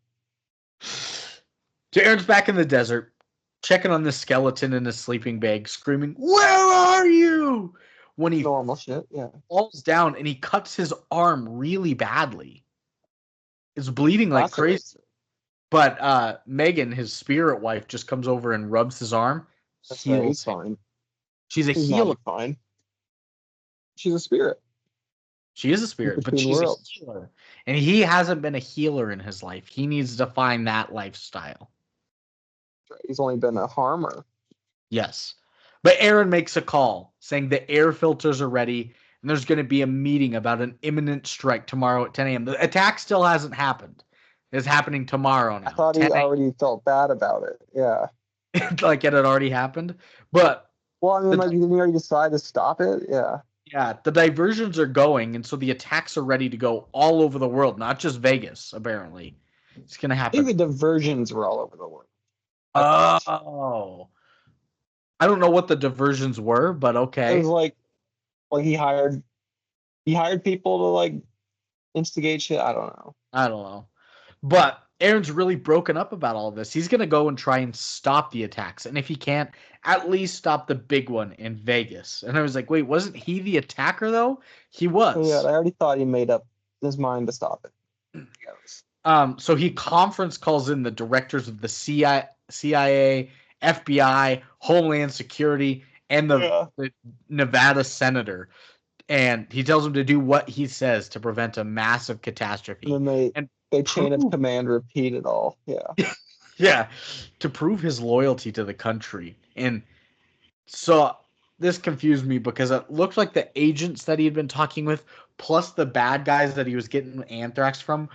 So Aaron's back in the desert, checking on the skeleton in his sleeping bag, screaming, "Where are you?" When he normal shit, yeah, falls down and he cuts his arm really badly. It's bleeding like crazy. But Megan, his spirit wife, just comes over and rubs his arm. He's fine. She's a healer. Fine. She's a spirit. She is a spirit, but she's a healer. And he hasn't been a healer in his life. He needs to find that lifestyle. He's only been a harmer. Yes. But Aaron makes a call saying the air filters are ready and there's going to be a meeting about an imminent strike tomorrow at 10 a.m. The attack still hasn't happened. It's happening tomorrow now. I thought he already felt bad about it. Yeah. Like it had already happened. But well, I mean, like, didn't he already decide to stop it? Yeah. Yeah, the diversions are going, and so the attacks are ready to go all over the world, not just Vegas, apparently. It's going to happen. I think the diversions were all over the world. Oh. I don't know what the diversions were, but okay. It was like he hired people to, like, instigate shit. I don't know. But Aaron's really broken up about all this. He's going to go and try and stop the attacks. And if he can't, at least stop the big one in Vegas. And I was like, wait, wasn't he the attacker, though? He was. Oh, yeah, I already thought he made up his mind to stop it. So he conference calls in the directors of the CIA, FBI, Homeland Security, and the Nevada senator. And he tells them to do what he says to prevent a massive catastrophe. And they chain of command repeat it all. Yeah. Yeah. To prove his loyalty to the country. And so this confused me because it looked like the agents that he had been talking with, plus the bad guys that he was getting anthrax from,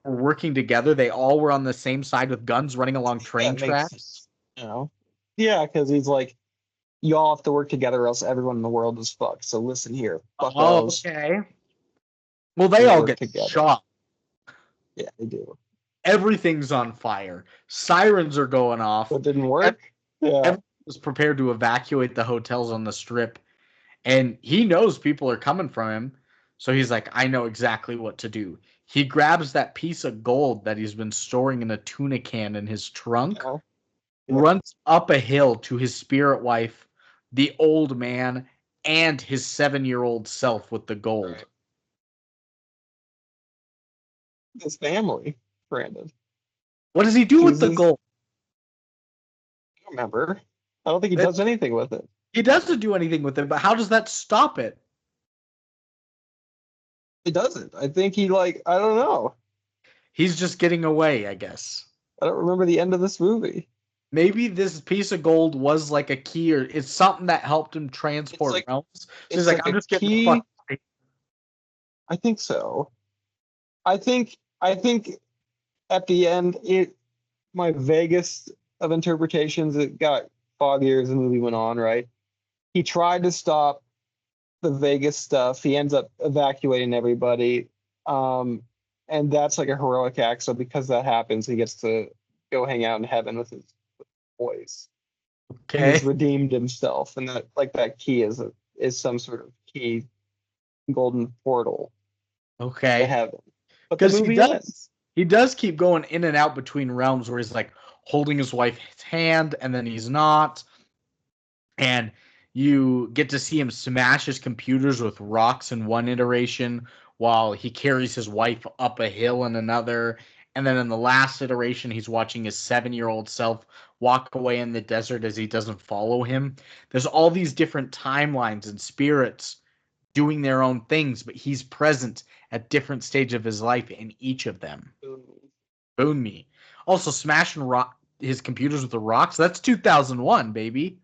were working together. They all were on the same side with guns running along train tracks. You know? Yeah, because he's like, you all have to work together or else everyone in the world is fucked. So listen here. Okay. Well, they all get shot. Yeah, they do. Everything's on fire. Sirens are going off. It didn't work. Everyone was prepared to evacuate the hotels on the strip. And he knows people are coming from him. So he's like, I know exactly what to do. He grabs that piece of gold that he's been storing in a tuna can in his trunk, runs up a hill to his spirit wife, the old man, and his 7-year-old self with the gold. Right. His family, Brandon. What does he do with the gold? I don't remember. I don't think he does anything with it. He doesn't do anything with it, but how does that stop it? It doesn't. I think he, I don't know. He's just getting away, I guess. I don't remember the end of this movie. Maybe this piece of gold was like a key, or it's something that helped him transport realms. So he's like, I'm just getting the fuck away. I think so. I think at the end, my vaguest of interpretations, it got foggier as the movie went on, right? He tried to stop the Vegas stuff. He ends up evacuating everybody. And that's like a heroic act. So because that happens, he gets to go hang out in heaven with his boys. And he's Okay. redeemed himself, and that key is some sort of key golden portal to Okay. heaven. But the Because movie ends. he does keep going in and out between realms where he's like holding his wife's hand and then he's not. And you get to see him smash his computers with rocks in one iteration while he carries his wife up a hill in another. And then in the last iteration, he's watching his 7-year-old self walk away in the desert as he doesn't follow him. There's all these different timelines and spirits doing their own things, but he's present at different stages of his life in each of them. Boon me. Also, smashing his computers with the rocks. That's 2001, baby.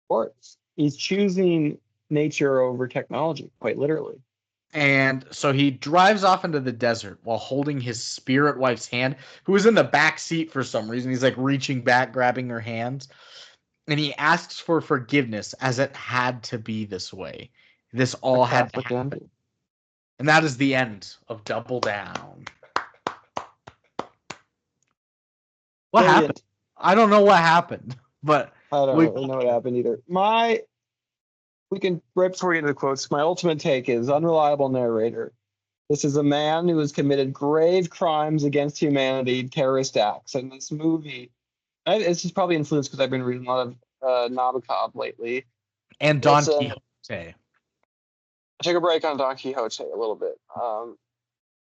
Of course, he's choosing nature over technology, quite literally. And so he drives off into the desert while holding his spirit wife's hand, who is in the back seat for some reason. He's like reaching back, grabbing her hands. And he asks for forgiveness as it had to be this way. This all had to happen. Ending. And that is the end of Double Down. What happened? I don't know what happened, but I don't really know what happened either. We can, right before we get into the quotes, my ultimate take is unreliable narrator. This is a man who has committed grave crimes against humanity, terrorist acts. And this movie, this is probably influenced because I've been reading a lot of Nabokov lately. And Don Quixote. I took a break on Don Quixote a little bit. I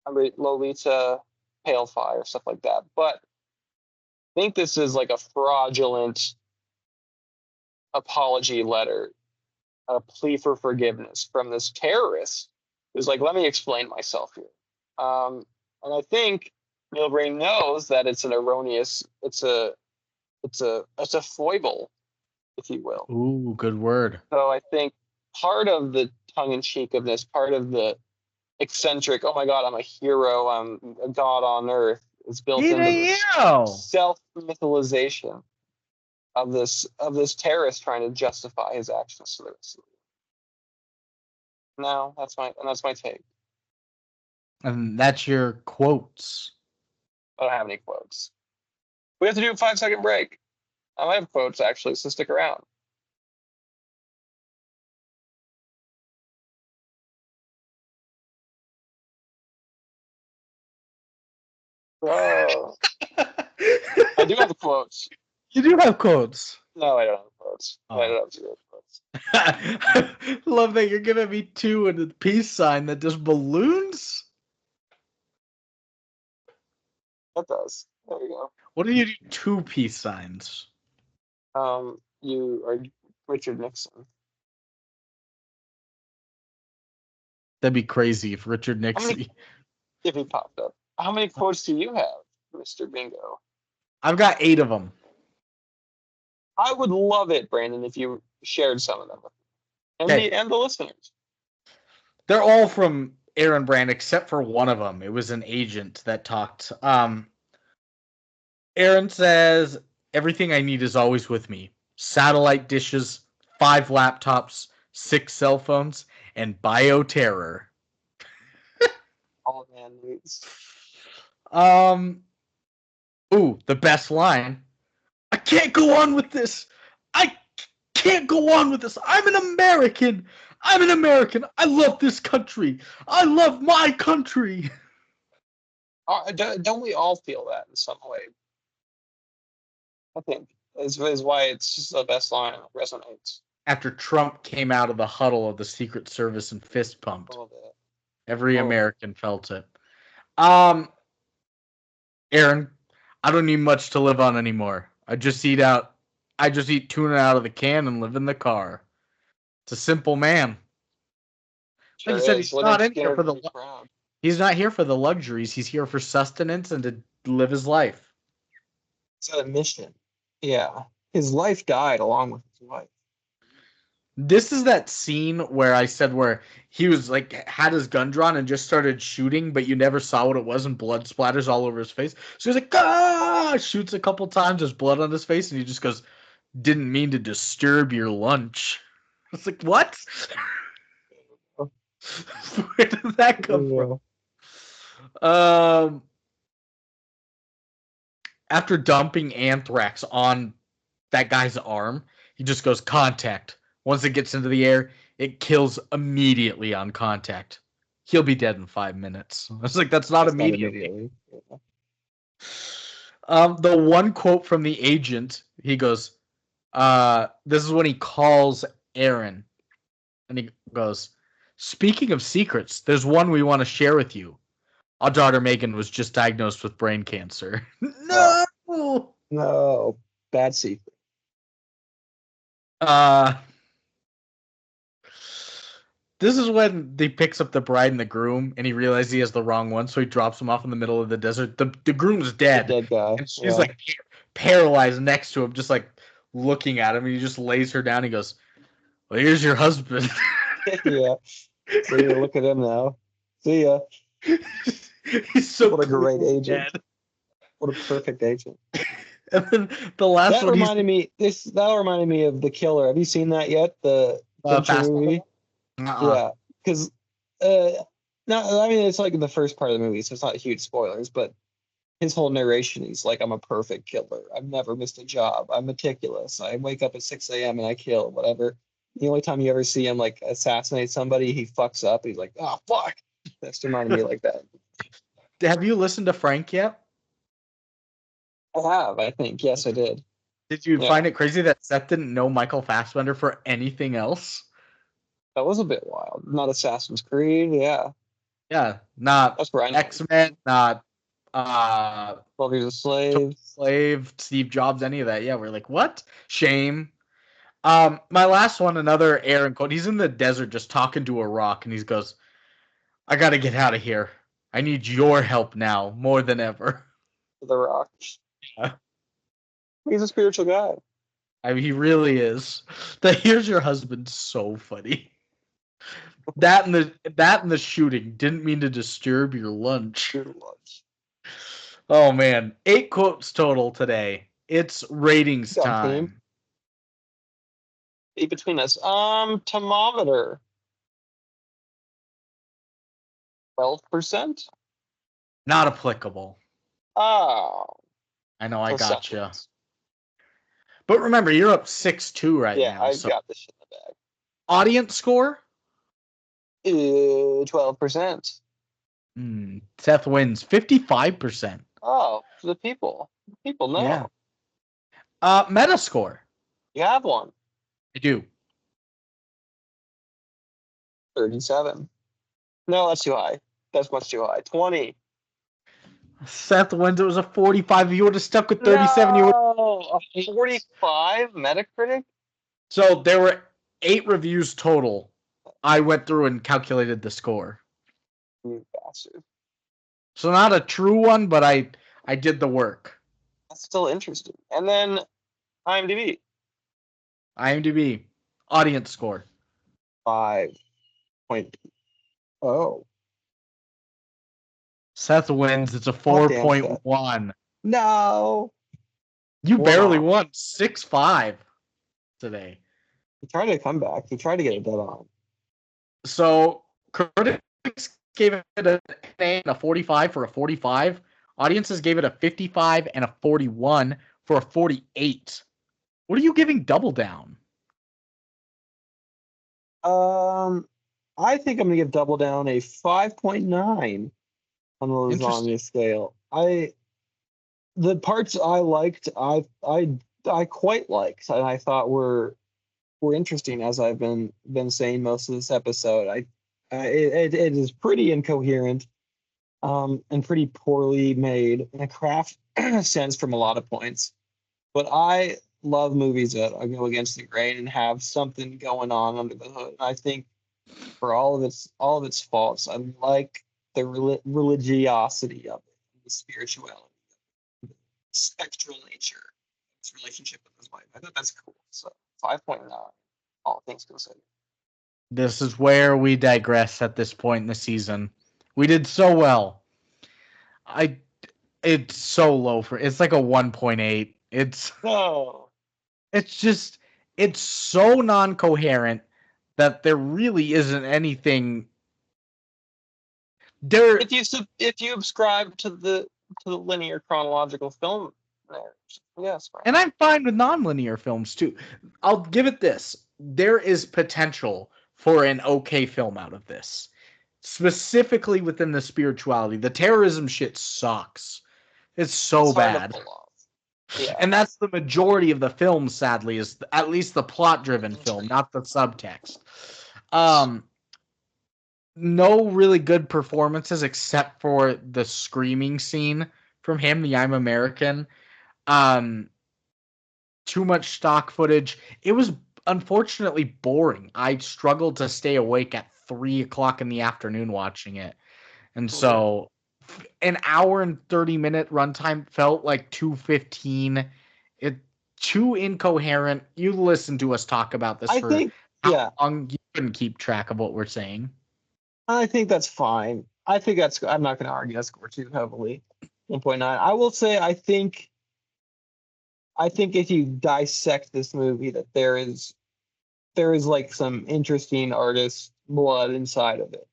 read Lolita, Pale Fire, stuff like that. But I think this is like a fraudulent apology letter, a plea for forgiveness from this terrorist who's like, let me explain myself here. And I think Neil Breen knows that it's an erroneous, it's a foible, if you will. Ooh, good word. So I think part of the tongue-in-cheek of this, part of the eccentric, oh my God, I'm a hero, I'm a god on earth, is built into this self-mytholization of this terrorist trying to justify his actions to the rest of the world. No, that's my take. And that's your quotes. I don't have any quotes. We have to do a 5-second break. I might have quotes actually, so stick around. Bro. I do have quotes. You do have quotes. No, I don't have quotes. Oh. I don't have zero quotes. I love that you're giving me 2 and a peace sign that does balloons. That does. There we go. What do you do 2 peace signs? You are Richard Nixon. That'd be crazy if Richard Nixon. If he popped up. How many quotes do you have, Mr. Bingo? I've got 8 of them. I would love it, Brandon, if you shared some of them with me. And the listeners. They're all from Aaron Brand, except for one of them. It was an agent that talked. Aaron says, everything I need is always with me. Satellite dishes, 5 laptops, 6 cell phones, and bioterror. All man needs. Ooh, the best line. I can't go on with this. I can't go on with this. I'm an American. I love this country. I love my country. Don't we all feel that in some way? I think is why it's just the best line. It resonates. After Trump came out of the huddle of the Secret Service and fist pumped, every American felt it. Aaron, I don't need much to live on anymore. I just eat tuna out of the can and live in the car. It's a simple man. Like I said, he's not here for the luxuries. He's here for sustenance and to live his life. It's a mission. Yeah. His life died along with his wife. This is that scene where I said where he was like had his gun drawn and just started shooting, but you never saw what it was and blood splatters all over his face. So he's like, ah! Shoots a couple times, there's blood on his face, and he just goes, didn't mean to disturb your lunch. It's like, what? Where did that come from? After dumping anthrax on that guy's arm, he just goes contact. Once it gets into the air, it kills immediately on contact. He'll be dead in 5 minutes. I was like, that's not immediately. The one quote from the agent, he goes, this is when he calls Aaron. And he goes, speaking of secrets, there's one we want to share with you. Our daughter Megan was just diagnosed with brain cancer. No! No. Bad secret. This is when he picks up the bride and the groom, and he realizes he has the wrong one, so he drops him off in the middle of the desert. The groom's dead. The dead guy. And she's like paralyzed next to him, just like looking at him. And he just lays her down. He goes, well, here's your husband. Yeah. So you look at him now. See ya. He's so what a great agent. Dead. What a perfect agent. And then the last that one reminded me of The Killer. Have you seen that yet? The Fincher movie? Yeah, because it's like in the first part of the movie, so it's not huge spoilers, but his whole narration, he's like, I'm a perfect killer. I've never missed a job. I'm meticulous. I wake up at 6 a.m. and I kill, whatever. The only time you ever see him like assassinate somebody, he fucks up. He's like, oh, fuck. That's reminded me like that. Have you listened to Frank yet? I have, I think. Yes, I did. Did you find it crazy that Seth didn't know Michael Fassbender for anything else? That was a bit wild. Not Assassin's Creed, yeah. Yeah, not X-Men, not 12 Years a Slave, Steve Jobs, any of that. Yeah, we're like, what? Shame. My last one, another Aaron quote. He's in the desert just talking to a rock, and he goes, I gotta get out of here. I need your help now, more than ever. The Rock. Yeah. He's a spiritual guy. I mean, he really is. Here's your husband, so funny. That and the shooting didn't mean to disturb your lunch. Oh man, 8 quotes total today. It's ratings time. Be between us. Thermometer. 12%. Not applicable. Oh. I know, I gotcha. But remember, you're up 6-2 right now. Yeah, I've got this shit in the bag. Audience score? 12%. Seth wins 55%. Oh, for the people. People know. Yeah. Metascore. You have one. I do. 37. No, that's too high. That's much too high. 20. Seth wins. It was a 45. If you would have stuck with 37, you would. Oh, a 45 Metacritic? So there were 8 reviews total. I went through and calculated the score. You bastard. So not a true one, but I did the work. That's still interesting. And then IMDb. Audience score. 5.0. Seth wins. It's a 4.1. No. You barely won 6-5 today. He tried to come back. He tried to get it dead on. So critics gave it a 45 for a 45. Audiences gave it a 55 and a 41 for a 48. What are you giving Double Down? I think I'm gonna give Double Down a 5.9 on the lasagna scale. The parts I liked, I quite liked, and I thought were interesting, as I've been saying most of this episode. It is pretty incoherent, and pretty poorly made in a craft sense from a lot of points. But I love movies that go against the grain and have something going on under the hood. And I think for all of its faults, I like the religiosity of it, the spirituality, the spectral nature of his relationship with his wife. I thought that's cool. So 5.9, all things considered. This is where we digress at this point in the season. We did so well. It's so low it's like a 1.8. It's so non-coherent that there really isn't anything There, if you subscribe to the linear chronological film narrative, yes, right. and I'm fine with nonlinear films too. I'll give it this: there is potential for an okay film out of this, specifically within the spirituality. The terrorism shit sucks. It's so It's hard to bad. pull off. Yeah. And that's the majority of the film, sadly, is at least the plot-driven film, not the subtext. No really good performances except for the screaming scene from him, the I'm American. Um, Too much stock footage. It was unfortunately boring. I struggled to stay awake at 3 o'clock in the afternoon watching it. And so an hour and 30-minute runtime felt like 2:15. It too incoherent. You listened to us talk about this I for think, how yeah, long you couldn't keep track of what we're saying. I think that's fine. I think that's. I'm not going to argue that score too heavily. 1.9. I will say I think if you dissect this movie, that there is like some interesting artist blood inside of it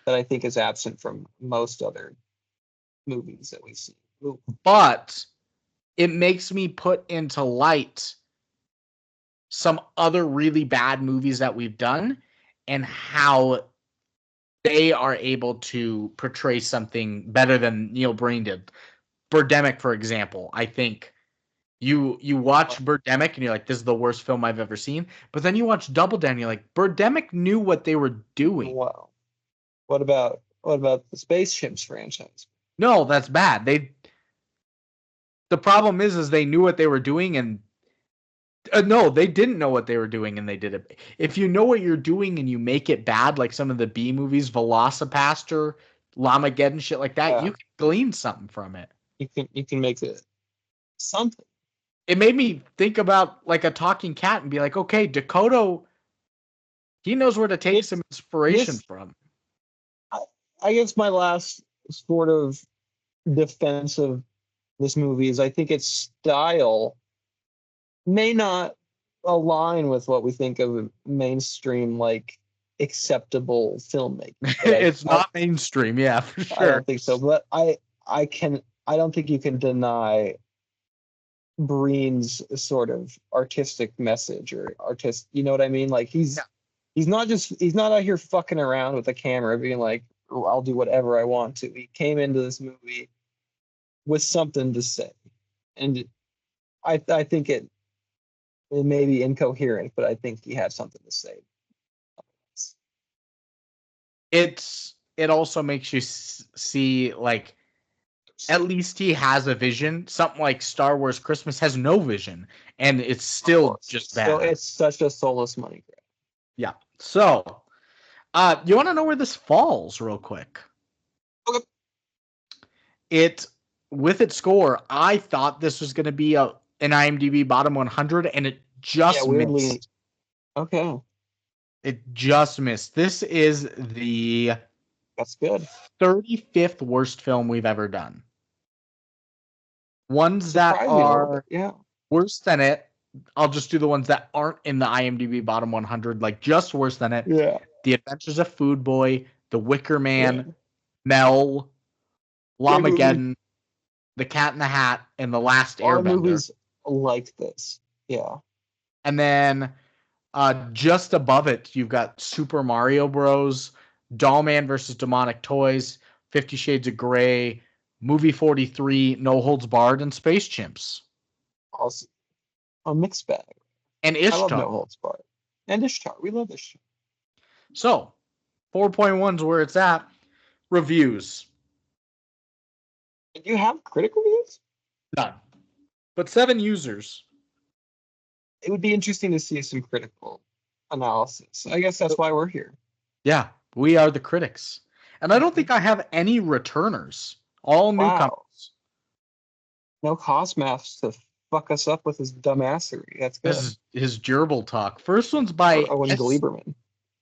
that I think is absent from most other movies that we see. Ooh. But it makes me put into light some other really bad movies that we've done and how they are able to portray something better than Neil Breen did. Birdemic, for example, I think you watch Birdemic and you're like, this is the worst film I've ever seen. But then you watch Double Down, and you're like, Birdemic knew what they were doing. Wow. What about the Space Chimps franchise? No, that's bad. The problem is they knew what they were doing, and no, they didn't know what they were doing, and they did it. If you know what you're doing and you make it bad, like some of the B movies, Velocipaster, Llamageddon, shit like that, you can glean something from it. You can make it something. It made me think about like a talking cat and be like, okay, Dakota, he knows where to take some inspiration from. I guess my last sort of defense of this movie is I think its style may not align with what we think of mainstream, like, acceptable filmmaking. It's not mainstream, yeah, for sure. I don't think so, but I don't think you can deny Breen's sort of artistic message or you know what I mean? Like he's not out here fucking around with the camera being like, oh, I'll do whatever I want to. He came into this movie with something to say. And I think it may be incoherent, but I think he had something to say. It also makes you see, like, at least he has a vision. Something like Star Wars Christmas has no vision, and it's still just bad. So it's such a soulless money grab. Yeah. So, you want to know where this falls, real quick? Okay. With its score, I thought this was going to be an IMDb bottom 100, and it just missed. Okay. It just missed. This is that's good 35th worst film we've ever done. Ones that are worse than it, I'll just do the ones that aren't in the IMDb bottom 100, like just worse than it. Yeah. The Adventures of Food Boy, The Wicker Man, Mel, Llamageddon, The Cat in the Hat, and The Last Airbender. Movies like this. Yeah. And then just above it, you've got Super Mario Bros., Dollman versus Demonic Toys, 50 Shades of Grey, Movie 43, No Holds Barred, and Space Chimps. Also, a mixed bag. And Ishtar. I love No Holds Barred. And Ishtar. We love Ishtar. So, 4.1 is where it's at. Reviews. Do you have critic reviews? None. But 7 users. It would be interesting to see some critical analysis. I guess that's why we're here. Yeah, we are the critics. And I don't think I have any returners. All newcomers. No Cosmaths to fuck us up with his dumbassery. That's good. His gerbil talk. First one's by Owen Gleiberman.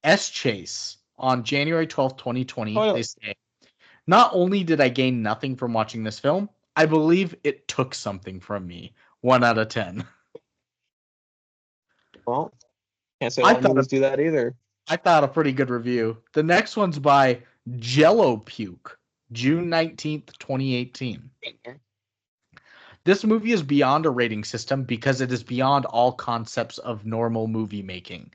S. Chase on January 12th, 2020. They say, not only did I gain nothing from watching this film, I believe it took something from me. 1 out of 10. Well, can't say all movies do that either. I thought a pretty good review. The next one's by Jello Puke, June 19th, 2018. This movie is beyond a rating system because it is beyond all concepts of normal movie making.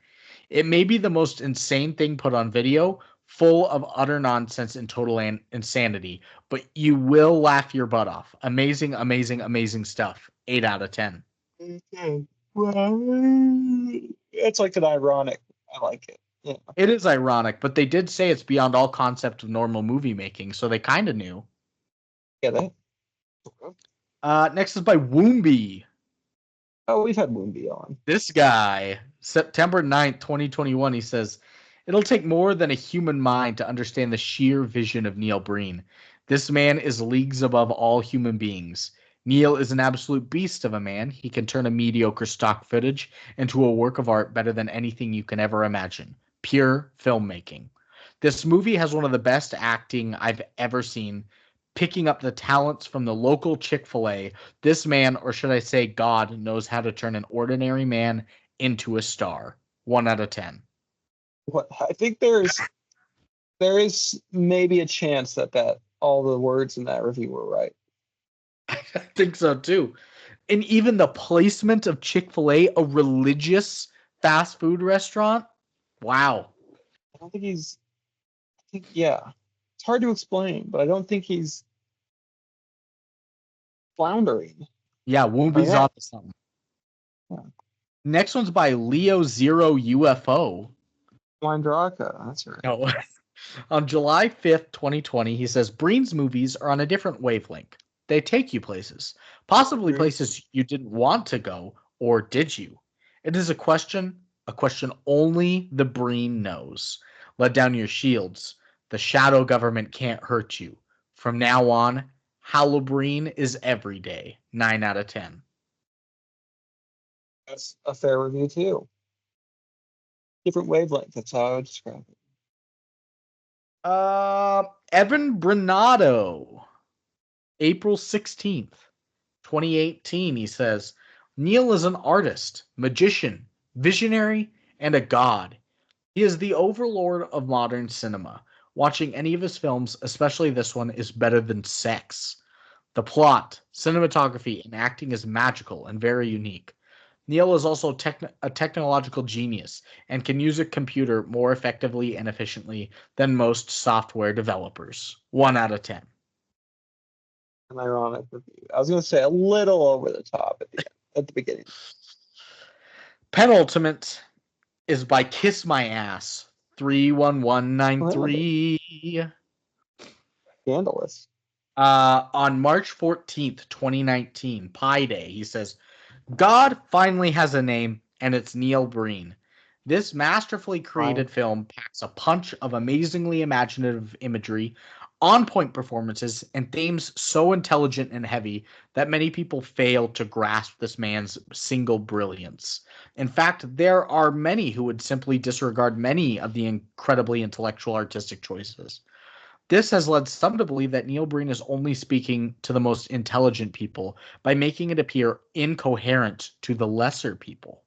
It may be the most insane thing put on video, full of utter nonsense and total insanity, but you will laugh your butt off. Amazing, amazing, amazing stuff. 8 out of 10. Okay. Well, it's like an ironic. I like it. Yeah. It is ironic, but they did say it's beyond all concept of normal movie making, so they kind of knew. Yeah, that. Next is by Woombi. Oh, we've had Moonbee on. This guy, September 9th, 2021, he says, it'll take more than a human mind to understand the sheer vision of Neil Breen. This man is leagues above all human beings. Neil is an absolute beast of a man. He can turn a mediocre stock footage into a work of art better than anything you can ever imagine. Pure filmmaking. This movie has one of the best acting I've ever seen. Picking up the talents from the local Chick-fil-A, this man, or should I say God, knows how to turn an ordinary man into a star. 1 out of 10. What I think there is maybe a chance that all the words in that review were right. I think so too. And even the placement of Chick-fil-A, a religious fast food restaurant. Wow. I don't think he's. Yeah, it's hard to explain, but I don't think he's floundering. Yeah, Woombi's off to something. Yeah. Next one's by Leo Zero UFO. Windraka, that's right. No. On July 5th, 2020, he says Breen's movies are on a different wavelength. They take you places, possibly places you didn't want to go, or did you? It is a question only the Breen knows. Let down your shields. The shadow government can't hurt you. From now on, Halloween is every day. 9 out of 10. That's a fair review too. Different wavelength. That's how I would describe it. Evan Bernardo, April 16th, 2018. He says, Neil is an artist, magician, visionary, and a god. He is the overlord of modern cinema. Watching any of his films, especially this one, is better than sex. The plot, cinematography, and acting is magical and very unique. Neil is also a technological genius and can use a computer more effectively and efficiently than most software developers. 1 out of 10. An ironic review. I was going to say a little over the top at the beginning. Penultimate is by Kiss My Ass 31193. Scandalous. On March 14th, 2019, Pi Day, he says, God finally has a name, and it's Neil Breen. This masterfully created film packs a punch of amazingly imaginative imagery, on-point performances, and themes so intelligent and heavy that many people fail to grasp this man's single brilliance. In fact, there are many who would simply disregard many of the incredibly intellectual artistic choices. This has led some to believe that Neil Breen is only speaking to the most intelligent people by making it appear incoherent to the lesser people.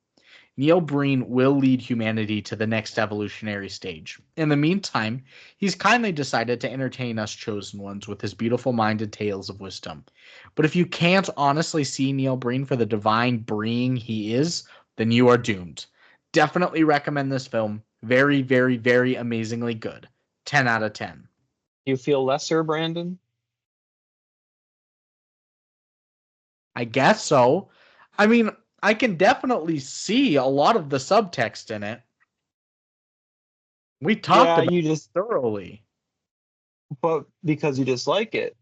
Neil Breen will lead humanity to the next evolutionary stage. In the meantime, he's kindly decided to entertain us chosen ones with his beautiful-minded tales of wisdom. But if you can't honestly see Neil Breen for the divine being he is, then you are doomed. Definitely recommend this film. Very, very, very amazingly good. 10 out of 10. You feel lesser, Brandon? I guess so. I mean, I can definitely see a lot of the subtext in it. We talked about it thoroughly. But because you dislike it,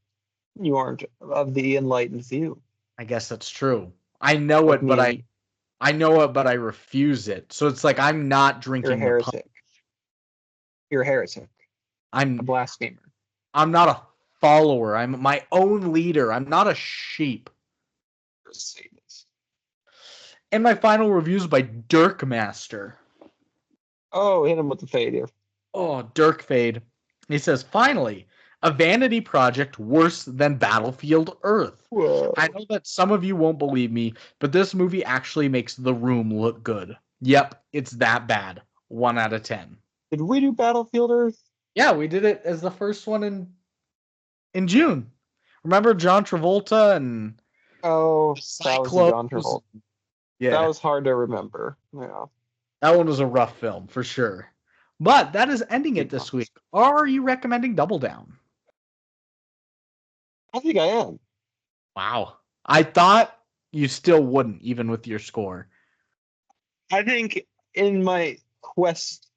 you aren't of the enlightened view. I guess that's true. I know it, but I know it, but I refuse it. So it's like I'm not drinking. You're a heretic. You're a heretic. I'm a blasphemer. I'm not a follower. I'm my own leader. I'm not a sheep. And my final review is by Dirkmaster. Oh, hit him with the fade here. Oh, Dirk Fade. He says, finally, a vanity project worse than Battlefield Earth. Whoa. I know that some of you won't believe me, but this movie actually makes The Room look good. Yep, it's that bad. 1 out of 10. Did we do Battlefield Earth? Yeah, we did it as the first one in June. Remember John Travolta and Oh, that was the Cyclones? John Travolta. That Yeah, was hard to remember. Yeah. that one was a rough film for sure. But that is ending it Big this ones. week. Are you recommending Double Down? I think I am. Wow. I thought you still wouldn't, even with your score. I think in my quest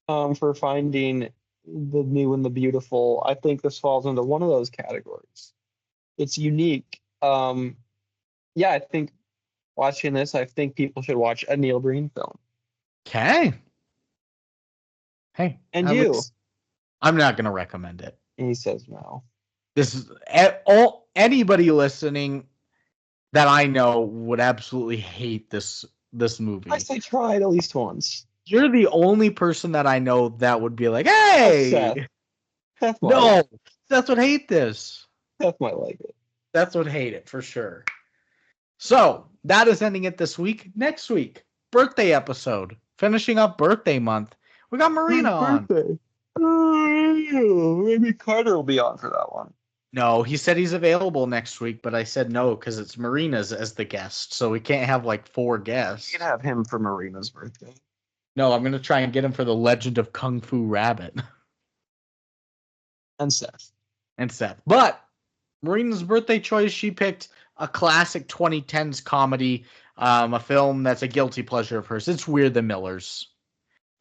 for finding the new and the beautiful, I think this falls into one of those categories. It's unique. Yeah, I think watching this, I think people should watch a Neil Breen film. Okay. Hey, And at you? least I'm not going to recommend it. And he says no. This is anybody listening that I know would absolutely hate this movie. I say try it at least once. You're the only person that I know that would be like, Oh, hey, Seth. Seth might. no, Seth would hate this. Seth might like it. Seth would hate it for sure. So that is ending it this week. Next week, birthday episode, finishing up birthday month. We got Marina on. Birthday. Maybe Carter will be on for that one. No, he said he's available next week, but I said no because it's Marina's as the guest, so we can't have like 4 guests. You can have him for Marina's birthday. No, I'm gonna try and get him for the Legend of Kung Fu Rabbit. And Seth. But Marina's birthday choice, she picked a classic 2010s comedy, a film that's a guilty pleasure of hers. It's We're the Millers.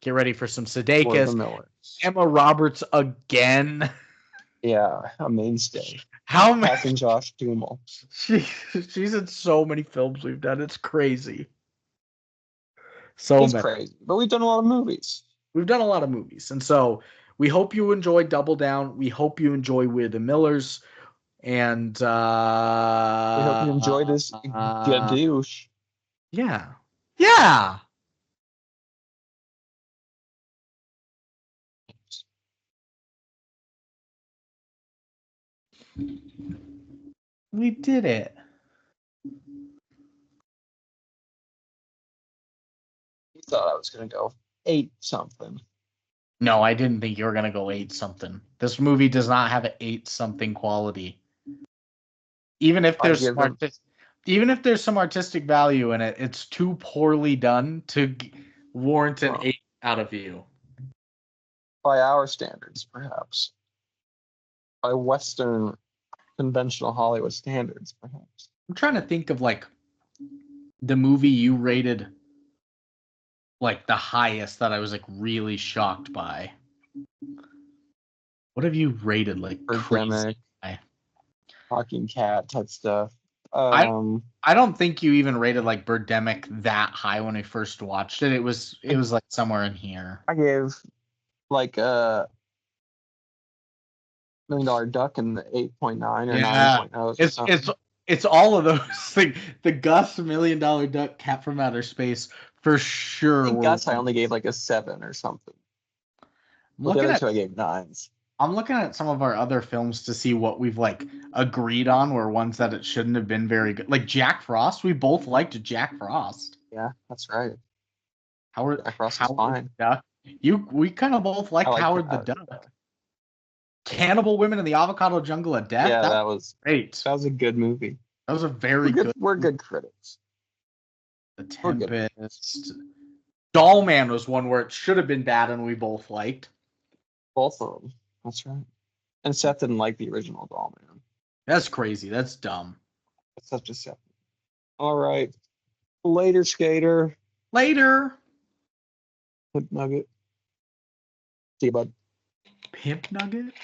Get ready for some Sudeikis. Emma Roberts again. Yeah, a mainstay. How many? Passing Josh Duhamel. She's in so many films we've done. It's crazy. So It's many. crazy. But we've done a lot of movies. We've done a lot of movies. And so we hope you enjoy Double Down. We hope you enjoy We're the Millers. And We hope you enjoy this gadoosh. Yeah. Yeah. We did it. You thought I was going to go 8 something. No, I didn't think you were going to go 8 something. This movie does not have an 8 something quality. Even if there's some artistic value in it, it's too poorly done to warrant an 8 out of you. By our standards, perhaps. By Western conventional Hollywood standards, perhaps. I'm trying to think of like the movie you rated like the highest that I was like really shocked by. What have you rated like crazy? Talking Cat type stuff. I don't think you even rated like Birdemic that high when we first watched it. It was like somewhere in here. I gave like a $1 Million Duck in the 8.9 or 9.0. It's all of those things. The Gus $1 Million Duck, Cat from Outer Space for sure. I think Gus I only gave like a 7 or something. The other 2 I gave 9s. I'm looking at some of our other films to see what we've like agreed on were ones that it shouldn't have been very good. Like Jack Frost, we both liked Jack Frost. Yeah, that's right. Jack Frost is fine. Duck. We kind of both liked Howard the Duck. Cannibal Women in the Avocado Jungle of Death. Yeah, that was great. That was a good movie. That was a very good. We're good critics. The Tempest. Doll Man was one where it should have been bad and we both liked. Both of them. That's right. And Seth didn't like the original Doll Man. That's crazy. That's dumb. That's such a Seth. All right. Later, skater. Later. Pimp Nugget. See you, bud. Pimp Nugget?